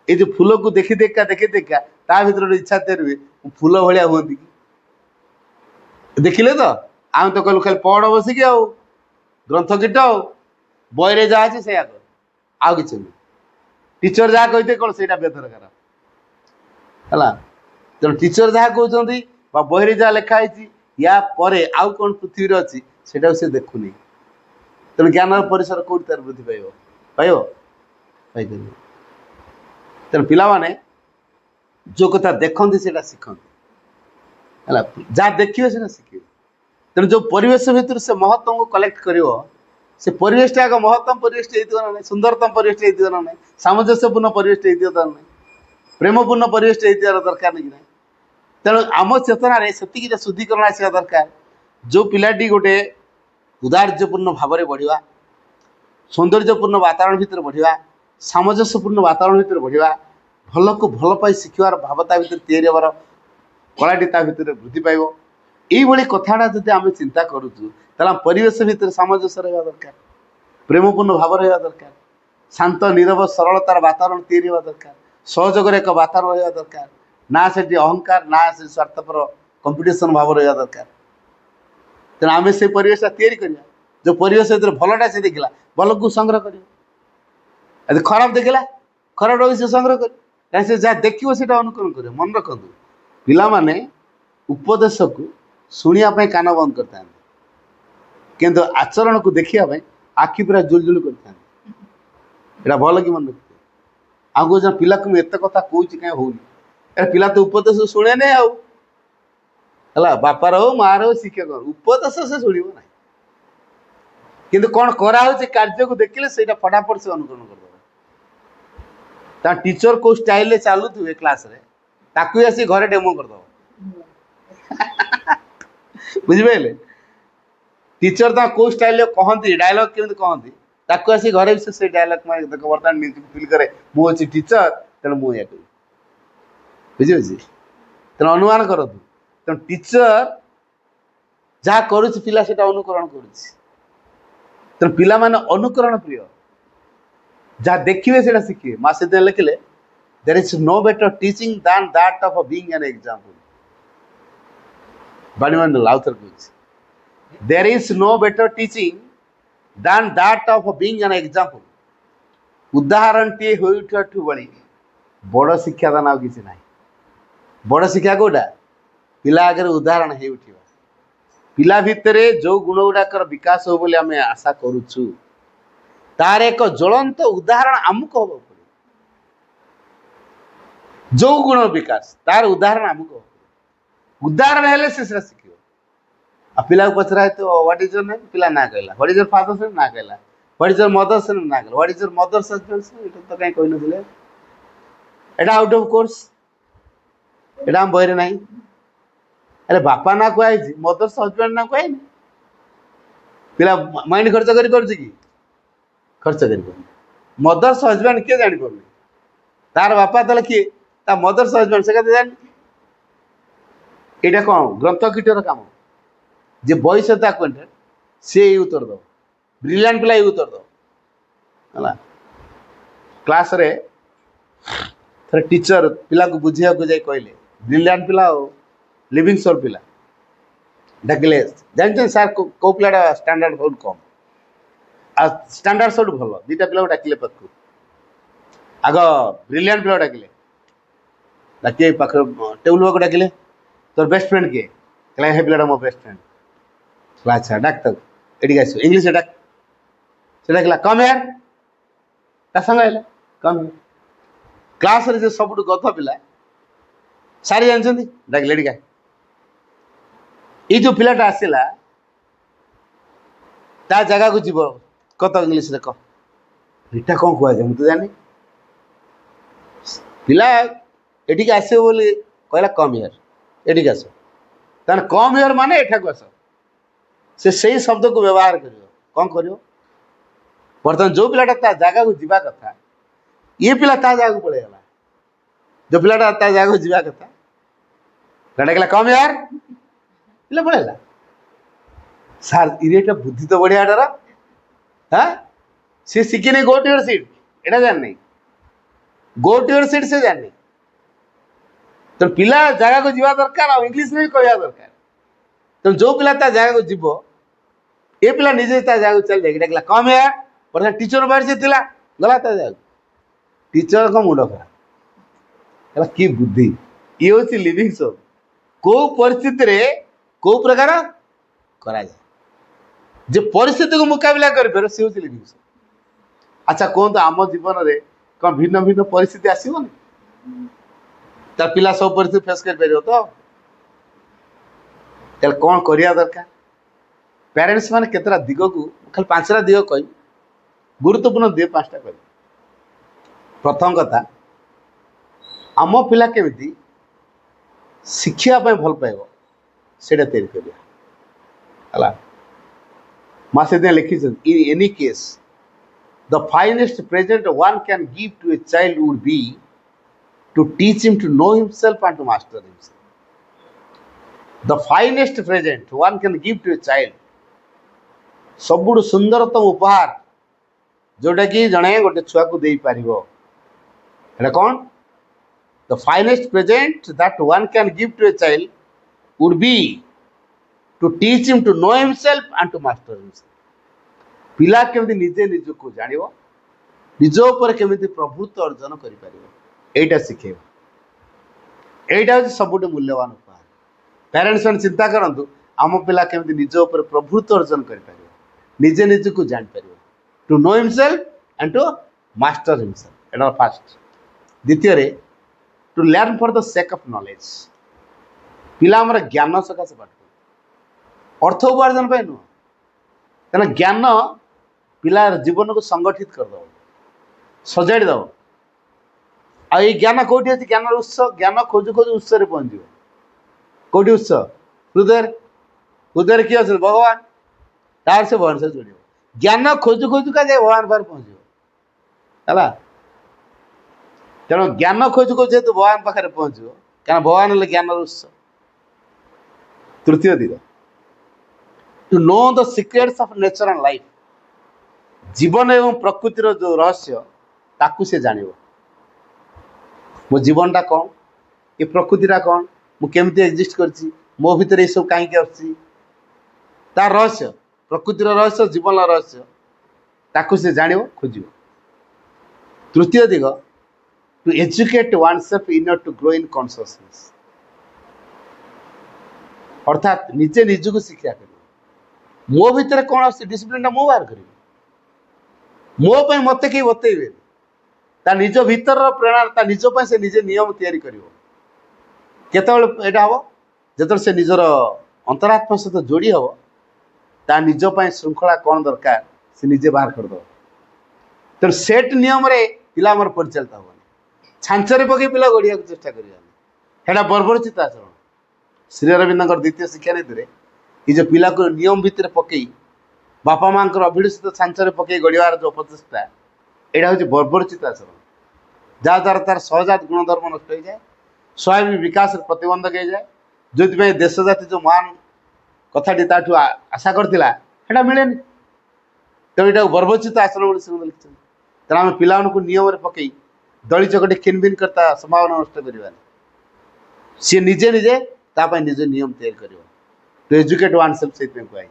ये जो फूल को देखी देखा ता भर इच्छा तैयार हुए फूल भाया हूँ कि देखिले तो आम तो कहलु खाली पढ़ बसिक आ ग्रंथ कीट बहरे जहाँ अच्छे से आउ कि टीचर जहाँ कहते कौन से बेदरकार है तेणु टीचर जहाँ कहते बहरे जहाँ लिखाई या परे आउ कौन पृथ्वी अच्छी से सी देखुनी तेणु ज्ञान परिसर कौट तार वृद्धि पाइब तेणु पिला माने जो कथा देखते से शिखती है जहाँ देखिए से शिखे तेणु जो परिवेश भितर से महत्व को कलेक्ट कर से परिवेश आग महत्तम परिवेश ना सुंदरतम परिवेश ना ना सामंजस्यपूर्ण परिवेश ना प्रेमपूर्ण परिवेश दरकार नहीं ना तेणु आम चेतन से शुद्धिकरण आसा दरकार जो पिलाटी गोटे उदार्यपूर्ण भाव में बढ़ा सौंदर्यपूर्ण वातावरण भितर बढ़ा सामंजस्यपूर्ण वातावरण भितर बढ़ा भल को भल पाई शिखबार भावता भितर या कलाटी ता भितर वृद्धि पाइब এইଭଳି କଥାଟା ଯଦି ଆମେ ଚିନ୍ତା କରୁଛୁ ତାହେଲେ ଆମ ପରିବେଶ ଭିତରେ ସାମଞ୍ଜସ୍ୟ ରହିବା ଦରକାର, ପ୍ରେମପୂର୍ଣ୍ଣ ଭାବ ରହିବା ଦରକାର, ଶାନ୍ତ ନିରବ ସରଳତାର ବାତାବରଣ ତିଆରି ହେବା ଦରକାର, ସହଯୋଗରେ ଏକ ବାତାବରଣ ରହିବା ଦରକାର, ନା ସେଠି ଅହଙ୍କାର ନା ସେ ସ୍ୱାର୍ଥପର କମ୍ପିଟିସନ ଭାବ ରହିବା ଦରକାର। ତେଣୁ ଆମେ ସେଇ ପରିବେଶଟା ତିଆରି କରିବା, ଯେଉଁ ପରିବେଶ ଭିତରେ ଭଲଟା ସେ ଦେଖିଲା ଭଲକୁ ସଂଗ୍ରହ କରିବ, ଯଦି ଖରାପ ଦେଖିଲା ଖରାପଟାକୁ ସେ ସଂଗ୍ରହ କରିବ, କାରଣ ସେ ଯାହା ଦେଖିବ ସେଇଟା ଅନୁକରଣ କରିବ। ମନେ ରଖନ୍ତୁ, ପିଲାମାନେ ଉପଦେଶକୁ ଶୁଣିବା ପାଇଁ କାନ ବନ୍ଦ କରିଥାନ୍ତି, କିନ୍ତୁ ଆଚରଣକୁ ଦେଖିବା ପାଇଁ ଆଖି ପୁରା ଜୁଳଜୁଳ କରିଥାନ୍ତି। ଏଇଟା ଭଲ କି ମନେ ରଖିଥିବେ। ଆଉ କହୁଛ ପିଲାକୁ ମୁଁ ଏତେ କଥା କହୁଛି କାହିଁ ହଉନି, ଏଟା ପିଲା ତ ଉପଦେଶ ଶୁଣେନି ଆଉ, ହେଲା ବାପାର ହଉ ମାର ହଉ ଶିକ୍ଷକ ଉପଦେଶ ସେ ଶୁଣିବ ନାହିଁ, କିନ୍ତୁ କ'ଣ କରାହଉଛି କାର୍ଯ୍ୟକୁ ଦେଖିଲେ ସେଇଟା ଫଟାଫଟ ସେ ଅନୁକରଣ କରିଦେବ। ତା ଟିଚର କୋଉ ଷ୍ଟାଇଲରେ ଚାଲୁଥିବେ କ୍ଲାସରେ ତାକୁ ଆସି ଘରେ ଡେମୋ କରିଦେବ। ବୁଝିପାରିଲେ? ଟିଚର ତା କୋଉ ଷ୍ଟାଇଲରେ କହନ୍ତି, ଡାୟଲଗ କେମିତି କହନ୍ତି, ତାକୁ ଆସି ଘରେ ବି ସେ ଡାୟଲଗ ମାନେ ଦେଖ ବର୍ତ୍ତମାନ ନିଜକୁ ଫିଲ୍ କରେ ମୁଁ ଅଛି ଟିଚର, ତେଣୁ ମୁଁ ଏଇଆ କରିବି। ବୁଝିପାରୁଛି? ତେଣୁ ଅନୁମାନ କରନ୍ତୁ, ତେଣୁ ଟିଚର ଯାହା କରୁଛି ପିଲା ସେଇଟା ଅନୁକରଣ କରୁଛି। ତେଣୁ ପିଲାମାନେ ଅନୁକରଣ ପ୍ରିୟ, ଯାହା ଦେଖିବେ ସେଇଟା ଶିଖିବେ। ମା ସେଥିପାଇଁ ଲେଖିଲେ there is no better teaching than that of being an example। ବାଣୀମଣ୍ଡଳ ଆଉଥରେ କହୁଛି, there is no better teaching than that of being an example। ଉଦାହରଣଟିଏ ହୋଇଉଠିବାଠୁ ବଳି ବଡ଼ ଶିକ୍ଷାଦାନ ଆଉ କିଛି ନାହିଁ। ବଡ଼ ଶିକ୍ଷା କୋଉଟା? ପିଲା ଆଗରେ ଉଦାହରଣ ହେଇ ଉଠିବା। ପିଲା ଭିତରେ ଯେଉଁ ଗୁଣ ଗୁଡ଼ାକର ବିକାଶ ହବ ବୋଲି ଆମେ ଆଶା କରୁଛୁ ତାର ଏକ ଜ୍ୱଳନ୍ତ ଉଦାହରଣ ଆମକୁ ହବାକୁ ପଡ଼ିବ। ଯେଉଁ ଗୁଣ ବିକାଶ ତାର ଉଦାହରଣ ଆମକୁ ହବ, ଉଦାହରଣ ହେଲେ ସେ ସେଟା ଶିଖିବ। ଆଉ ପିଲାକୁ ପଚରା ହେଇଥିବ ହ୍ୱାଟ ଇଜ ୟୋର ନେମ୍, ପିଲା ନାଁ କହିଲା। What is your father's name, ନାଁ କହିଲା। What is your mother's name, ନାଁ କହିଲା। What is your mother's husband's name, ଏଇଟା ତ କାହିଁ କହିନଥିଲେ, ଏଇଟା ଆଉଟ୍ ଅଫ୍ କୋର୍ସ, ଏଇଟା ଆମ ବହିରେ ନାହିଁ। ଆରେ ବାପା ନାଁ କୁହାଯାଇଛି, ମଦର୍ସ ହଜବେଣ୍ଡ ନାଁ କୁହାହେଇନି। ପିଲା ମାଇଣ୍ଡ ଖର୍ଚ୍ଚ କରି କରୁଛି କି? ଖର୍ଚ୍ଚ କରିପାରୁନି। ମଦର୍ସ ହଜବେଣ୍ଡ କିଏ ଜାଣିପାରୁନି, ତାର ବାପା ତାହେଲେ କିଏ, ତା ମଦର୍ସ ହଜବେଣ୍ଡ ସେ କଥା ଜାଣିନି। ଏଇଟା କ'ଣ ଗ୍ରନ୍ଥ କୀଟର କାମ? ଯେ ବହି ସହିତ ଆକ୍ୱାଣ୍ଟେଡ୍ ସେ ଏଇ ଉତ୍ତର ଦେବ, ବ୍ରିଲିଆଣ୍ଟ ପିଲା ଏଇ ଉତ୍ତର ଦେବ, ହେଲା। କ୍ଲାସରେ ଥରେ ଟିଚର ପିଲାକୁ ବୁଝିବାକୁ ଯାଇ କହିଲେ, ବ୍ରିଲିଆଣ୍ଟ ପିଲା ଆଉ ଲିଭିଂ ସୋଲ୍ ପିଲା ଡାକିଲେ, ଜାଣିଛନ୍ତି ସାର୍ କୋଉ ପିଲାଟା ଷ୍ଟାଣ୍ଡାର୍ଡ ବହୁତ କମ୍ ଆଉ ଷ୍ଟାଣ୍ଡାର୍ଡ ସବୁଠୁ ଭଲ? ଦୁଇଟା ପିଲାକୁ ଡାକିଲେ ପାଖକୁ, ଆଗ ବ୍ରିଲିଆଣ୍ଟ ପିଲାକୁ ଡାକିଲେ, ଡାକି ପାଖରେ ଟେବୁଲ ପାଖକୁ ଡାକିଲେ, ତୋର ବେଷ୍ଟ ଫ୍ରେଣ୍ଡ କିଏ? କହିଲା ହେ ପିଲାଟା ମୋ ବେଷ୍ଟ ଫ୍ରେଣ୍ଡ। ଆଚ୍ଛା ଡାକ ତାକୁ, ଏଠିକି ଆସିବ, ଇଂଲିଶରେ ଡାକ। ସେ ଡାକିଲା କମ୍ ହିୟର, ତା ସାଙ୍ଗ ହେଲା କମ୍ ହିୟର। କ୍ଲାସରେ ଯେ ସବୁଠୁ ଗଧ ପିଲା ସାରି ଜାଣିଛନ୍ତି, ଡାକିଲେ ଏଠିକି। ଏଇ ଯୋଉ ପିଲାଟା ଆସିଲା ତା ଜାଗାକୁ ଯିବ, କତ ଇଂଲିଶରେ କହ, ଏଇଟା କ'ଣ କୁହାଯାଏ ମୁଁ ତ ଜାଣିନି। ପିଲା ଏଠିକି ଆସିବ ବୋଲି କହିଲା କମ୍ ହିୟର, ଏଠିକି ଆସ। ତାହେଲେ କମ୍ ହିୟର ମାନେ ଏଠାକୁ ଆସ। ସେ ସେଇ ଶବ୍ଦକୁ ବ୍ୟବହାର କରିବ। କ'ଣ କରିବ? ବର୍ତ୍ତମାନ ଯୋଉ ପିଲାଟା ତା ଜାଗାକୁ ଯିବା କଥା, ଇଏ ପିଲା ତା ଜାଗାକୁ ପଳେଇଗଲା। ଯୋଉ ପିଲାଟା ତା ଜାଗାକୁ ଯିବା କଥା ଡାକିଲା କମ୍ ହିୟର, ପିଲା ପଳେଇଲା। ସାର୍ ଇରେଟା ବୁଦ୍ଧି ତ ବଢିଆ ଡର, ହଁ ସେ ଶିଖିନି ଗୋ ଟୁ ୟୋର ସିଟ୍, ଏଇଟା ଜାଣିନି। ଗୋ ଟୁ ୟୋର ସିଟ୍ ସେ ଜାଣିନି। ତେଣୁ ପିଲା ଜାଗାକୁ ଯିବା ଦରକାର ଆଉ ଇଂଲିଶରେ ବି କହିବା ଦରକାର। ତେଣୁ ଯୋଉ ପିଲା ତା ଜାଗାକୁ ଯିବ, ଏ ପିଲା ନିଜେ ତା ଜାଗାକୁ ଚାଲି ଯାଇକି ଡାକିଲା କମ୍ ହିୟର। ବର୍ତ୍ତମାନ ଟିଚର ବାହାରି ସେ ଥିଲା, ଗଲା ତା ଜାଗାକୁ। ଟିଚରଙ୍କ ମୁଣ୍ଡ ଖରାପ ହେଲା, କି ବୁଦ୍ଧି! ଇଏ ହଉଛି ଲିଭିଂ ସୋଲ୍। କୋଉ ପରିସ୍ଥିତିରେ କୋଉ ପ୍ରକାର କରାଯାଏ, ଯେ ପରିସ୍ଥିତିକୁ ମୁକାବିଲା କରିପାରିବ ସେ ହଉଛି ଲିଭିଂ ସୋଲ୍। ଆଚ୍ଛା କୁହନ୍ତୁ, ଆମ ଜୀବନରେ କ'ଣ ଭିନ୍ନ ଭିନ୍ନ ପରିସ୍ଥିତି ଆସିବନି? ତା ପିଲା ସବୁ ପରିସ୍ଥିତି ଫେସ୍ କରିପାରିବ ତ? ତାହେଲେ କ'ଣ କରିବା ଦରକାର? ପ୍ୟାରେଣ୍ଟସ୍ ମାନେ କେତେଟା ଦିଗକୁ, ଖାଲି 5ଟା ଦିଗ କହିବି, ଗୁରୁତ୍ୱପୂର୍ଣ୍ଣ ଦିଗ 5ଟା କହିବି। ପ୍ରଥମ କଥା, ଆମ ପିଲା କେମିତି ଶିଖିବା ପାଇଁ ଭଲ ପାଇବ ସେଇଟା ତିଆରି କରିବା, ହେଲା। ମା ସେଥିପାଇଁ ଲେଖିଛନ୍ତି, in any case the finest present one can give to a child would be to teach him to know himself and to master himself। The finest present one can give to a child सबुठ सुंदरतम उपहार जोटा कि जड़े गोटे छुआ को दे पार कौन the finest present that one can give to a child would be to teach him to know himself and to master himself पिला केमती निजे निज को जान निज उपर केमती प्रभुत्व अर्जन कर शिखे यहाँ हूँ सबुठ मूल्यवान उपहार पेरेंट्स मैंने चिंता करूँ आम पिला केमती निज उपर प्रभुत्व अर्जन कर निजे निज को जान पार to know himself and to master himself at first द्वितीय to learn for the sake of knowledge पिला आमर ज्ञान सकाशे पाठ अर्थ उपार्जन नुह कहना ज्ञान पिला जीवन को संगठित करदेव सजाड़देव आ ज्ञान कौटी अच्छी ज्ञान उत्स ज्ञान खोजु खोजु उत्स पहुँच कौटी उत्स हृदय हृदय किए अच्छे भगवान तार से भगवान से जोड़ ज्ञान खोजु खोजु का जाए भगवान पाखे पहुँच तेणु ज्ञान खोजु खोजु जेहतु भगवान पाखे पहुँच क्या भगवान हेल्ले ज्ञान उत्स तृतीय दिग to know the secrets of nature and life जीवन एवं प्रकृतिर जो रहस्य ताकू से जान मो जीवनटा कौन ये प्रकृतिटा कौन मुझे एक्जिस्ट करछि मो भितर ये सब कहीं आछि तार रहस्य प्रकृतिर रहस्य जीवन रहस्य ताकू से जान खोज तृतीय दिग to educate one self in to grow in consciousness अर्थात निजे निज को शिक्षा कर मो भितर कौन आस डिसिप्लिन मु बाहर करी मोपाई मत कहीं बतईबे ता निज भीतर प्रेरणा निज से निजे नियम तैयारी करिवो केतबेले एटा हबो जेतबेले से निजर अंतरात्मा सहित जोड़ी हबो ता निज पई श्रृंखला कौन दरकार से निजे बाहर कर दो तो सेट नियम रे पिला हमर परिचालित हबो छांचरे पके पिला गड़िया को चेष्टा करिया हेडा बर्बरचित आचरण श्री अरविंद द्वितीय शिक्षा नीति ये जो पिला को नियम भितर पकई बापा माँ अभिलषित छांचरे पकई गड़ियार जो प्रचेषा यहाँ हूँ बर्बरचित आचरण जहाँद्वारा तार सहजात गुणधर्म नष्ट हो जाए स्वाभाविक विकास प्रतिबंधक हो जाए जो देश जाति जो महान कथाटी ताठू आशा करता मिले तेणु यहाँ बर्बरचित आचरण से लिखते तेना आम पिला नियम पकई दली चकटी खिनभिन करता संभावना नष्ट करवा सी निजे निजे तापाई निजे नियम तैयारी कर टू एजुकेट वन सेल्फ से कहुई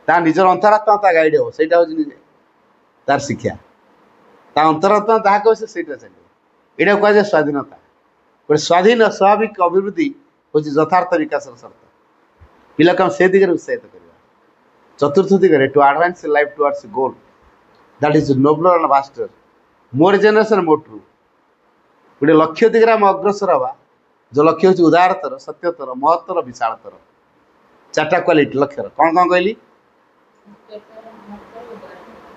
ता निजर अंतरात्मा ता गाइड हो सहीटा हूँ निजे तार शिक्षा ता अंतरात्मा जहाँ कह से चलिए यहाँ कहुए स्वाधीनता गोटे स्वाधीन स्वाभाविक अभिवृद्धि हूँ यथार्थ विकास शर्त पिला को से दिगरे उत्साहित करवा चतुर्थ दिगरे to advance life towards goal that is nobler and vaster more generation more true गोटे लक्ष्य दिगरे आम अग्रसर हवा जो लक्ष्य हूँ उदारतर सत्यतर महत्तर विशालतर चार्टा क्वालिटी लक्ष्य कौन कौन कहली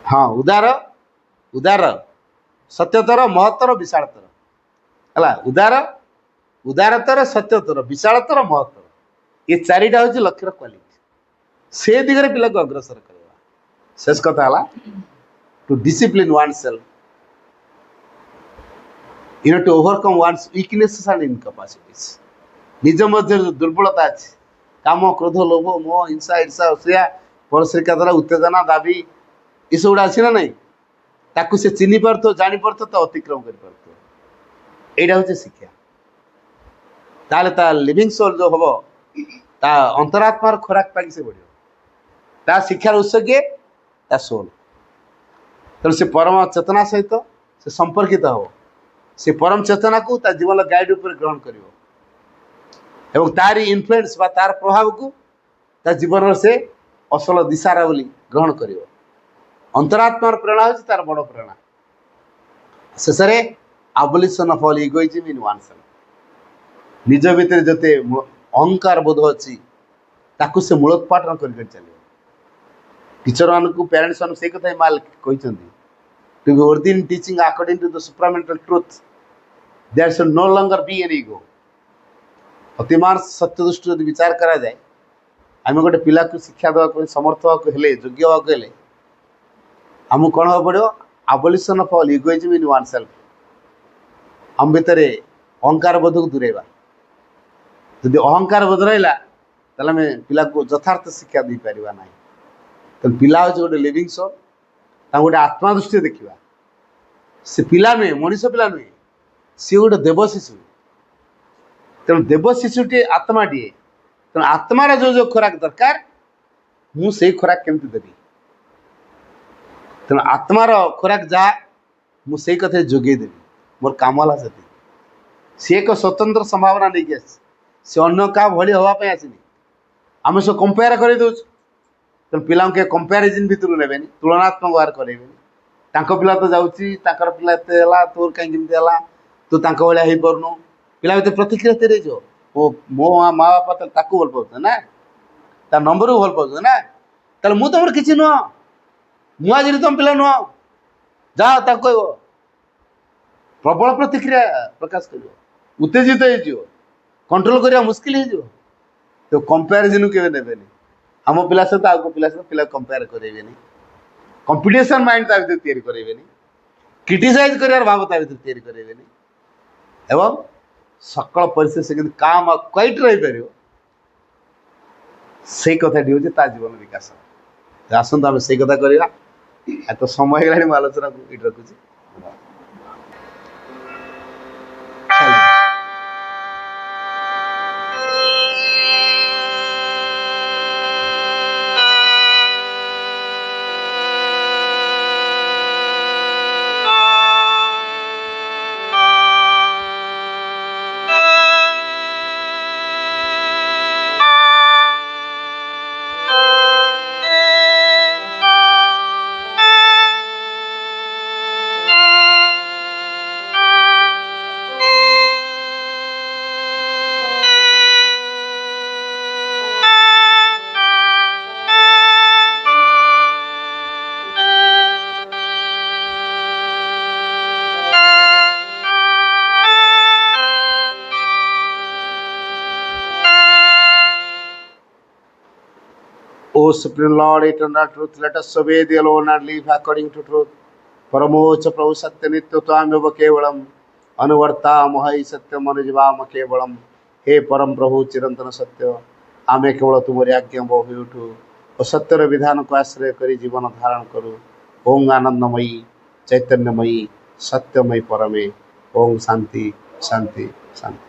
हाँ उदार उदार सत्यतर महत्तर विशालतर है उदार उदारतर सत्यतर विशालतर महत्तर ये चारिटा हूँ लक्ष्यर क्वालिटी से दिगरे पिला को अग्रसर करवा शेष कथा है to discipline one self in to overcome one's weaknesses and incapacities निज मध्य दुर्बलता अच्छी काम क्रोध लोभ मोह हिंसा ईर्षा असूया परश्रिका द्वारा उत्तेजना दाबी ये सब अच्छी ना नहीं ताकू से चिन्ह पार जानी पार तो अतिक्रम कर यहाँ हूँ शिक्षा ताले ता लिविंग सोल जो हम ता अंतरात्मार खोराक पाकि से बढ़ ता शिक्षार उत्स किए ता सोल तेणु से परम चेतना सहित से संपर्कित हो से परम चेतना को ता जीवन गाइड उपर ग्रहण कर तारी इनफ्लुएंस बा तार प्रभाव को ता जीवन से असल दिशारा बोली ग्रहण कर अंतरात्मार प्रेरणा हो तार बड़ प्रेरणा शेष abolition of all egoism in one self निज भितर जते अहंकार बोध अच्छी ताकू से मूलोत्पाटन कर चलो टीचर मान को पेरेंट्स मान से कथा माल कहते to be worthy in teaching according to the supramental truth there should no longer be an ego अतिमान सत्य दृष्टि यदि विचार करा जाए आम गोटे पिला को शिक्षा देवा समर्थ होगा योग्य होगा आमको कौन हाँ पड़ो abolition of all egoism in one self आम भितर अहंकार बोध को दूरेबा ଯଦି ଅହଙ୍କାର ବୋଧ ରହିଲା ତାହେଲେ ଆମେ ପିଲାକୁ ଯଥାର୍ଥ ଶିକ୍ଷା ଦେଇପାରିବା ନାହିଁ। ତେଣୁ ପିଲା ହେଉଛି ଗୋଟେ ଲିଭିଂ ସୋଲ୍, ତାଙ୍କୁ ଗୋଟେ ଆତ୍ମା ଦୃଷ୍ଟିରେ ଦେଖିବା। ସେ ପିଲା ନୁହେଁ, ମଣିଷ ପିଲା ନୁହେଁ, ସିଏ ଗୋଟେ ଦେବ ଶିଶୁ। ତେଣୁ ଦେବ ଶିଶୁଟିଏ ଆତ୍ମାଟିଏ। ତେଣୁ ଆତ୍ମାର ଯେଉଁ ଖୋରାକ ଦରକାର ମୁଁ ସେଇ ଖୋରାକ କେମିତି ଦେବି? ତେଣୁ ଆତ୍ମାର ଖୋରାକ ଯାହା ମୁଁ ସେଇ କଥା ଯୋଗେଇ ଦେବି। ମୋର କାମ ହେଲା ସେତିକି। ସିଏ ଏକ ସ୍ୱତନ୍ତ୍ର ସମ୍ଭାବନା ନେଇକି ଆସିଛି, ସେ ଅନ୍ୟ କାହା ଭଳି ହେବା ପାଇଁ ଆସିନି। ଆମେ ସବୁ କମ୍ପେୟାର କରିଦେଉଛୁ। ତେଣୁ ପିଲାଙ୍କୁ କିଏ କମ୍ପାରିଜନ୍ ଭିତରୁ ନେବେନି, ତୁଳନାତ୍ମକ ଭାବରେ କରାଇବେନି। ତାଙ୍କ ପିଲା ତ ଯାଉଛି, ତାଙ୍କର ପିଲା ଏତେ ହେଲା, ତୋର କାହିଁକି ଏମିତି ହେଲା, ତୁ ତାଙ୍କ ଭଳିଆ ହେଇପାରୁନୁ। ପିଲା ଭିତରେ ପ୍ରତିକ୍ରିୟା ତିଆରି ହେଇଯିବ। ମୋ ମା ବାପା ତାହେଲେ ତାକୁ ଭଲ ପାଉଛନ୍ତି ନା, ତା ନମ୍ବରକୁ ଭଲ ପାଉଛନ୍ତି ନା, ତାହେଲେ ମୁଁ ତମର କିଛି ନୁହଁ, ମୁଁ ଆଜିରେ ତମ ପିଲା ନୁହଁ, ଯାଅ ତାକୁ କହିବ। ପ୍ରବଳ ପ୍ରତିକ୍ରିୟା ପ୍ରକାଶ କରିବ, ଉତ୍ତେଜିତ ହେଇଯିବ, କଣ୍ଟ୍ରୋଲ କରିବା ମୁସ୍କିଲ ହେଇଯିବ। ତ କମ୍ପାରିଜନ୍ କେବେ ନେବେନି। ଆମ ପିଲା ସହିତ ଆଉ କେଉଁ ପିଲା ସହିତ ପିଲା କମ୍ପେୟାର କରାଇବେନି। କମ୍ପିଟିସନ୍ ମାଇଣ୍ଡ ତା ଭିତରେ ତିଆରି କରାଇବେନି। କ୍ରିଟିସାଇଜ୍ କରିବାର ଭାବ ତା ଭିତରେ ତିଆରି କରାଇବେନି। ଏବଂ ସକଳ ପରିସ୍ଥିତି ସେ କିନ୍ତୁ କାମ ଆଉ କ୍ୱାଇଟ୍ ରହିପାରିବ, ସେଇ କଥାଟି ହେଉଛି ତା ଜୀବନ ବିକାଶ। ଆସନ୍ତୁ ଆମେ ସେଇ କଥା କରିବା। ଏତ ସମୟ ହେଇଗଲାଣି, ମୁଁ ଆଲୋଚନାକୁ ଏଇଠି ରଖୁଛି। O Supreme Lord, eternal truth, let us obey thee alone and live according to truth. Paramocha Prabhu Satya Nitya Tvameva Kevalam Anuvarta Mohai Satya Manujivama Kevalam. हे परम प्रभु चिरंतन सत्य, आमे केवल तुमरी आज्ञा बहुठु और सत्यर विधान को आश्रय करी जीवन धारण करूँ। ओं आनंदमयी चैतन्यमयी सत्यमयी परमे। ओं शांति शांति शांति।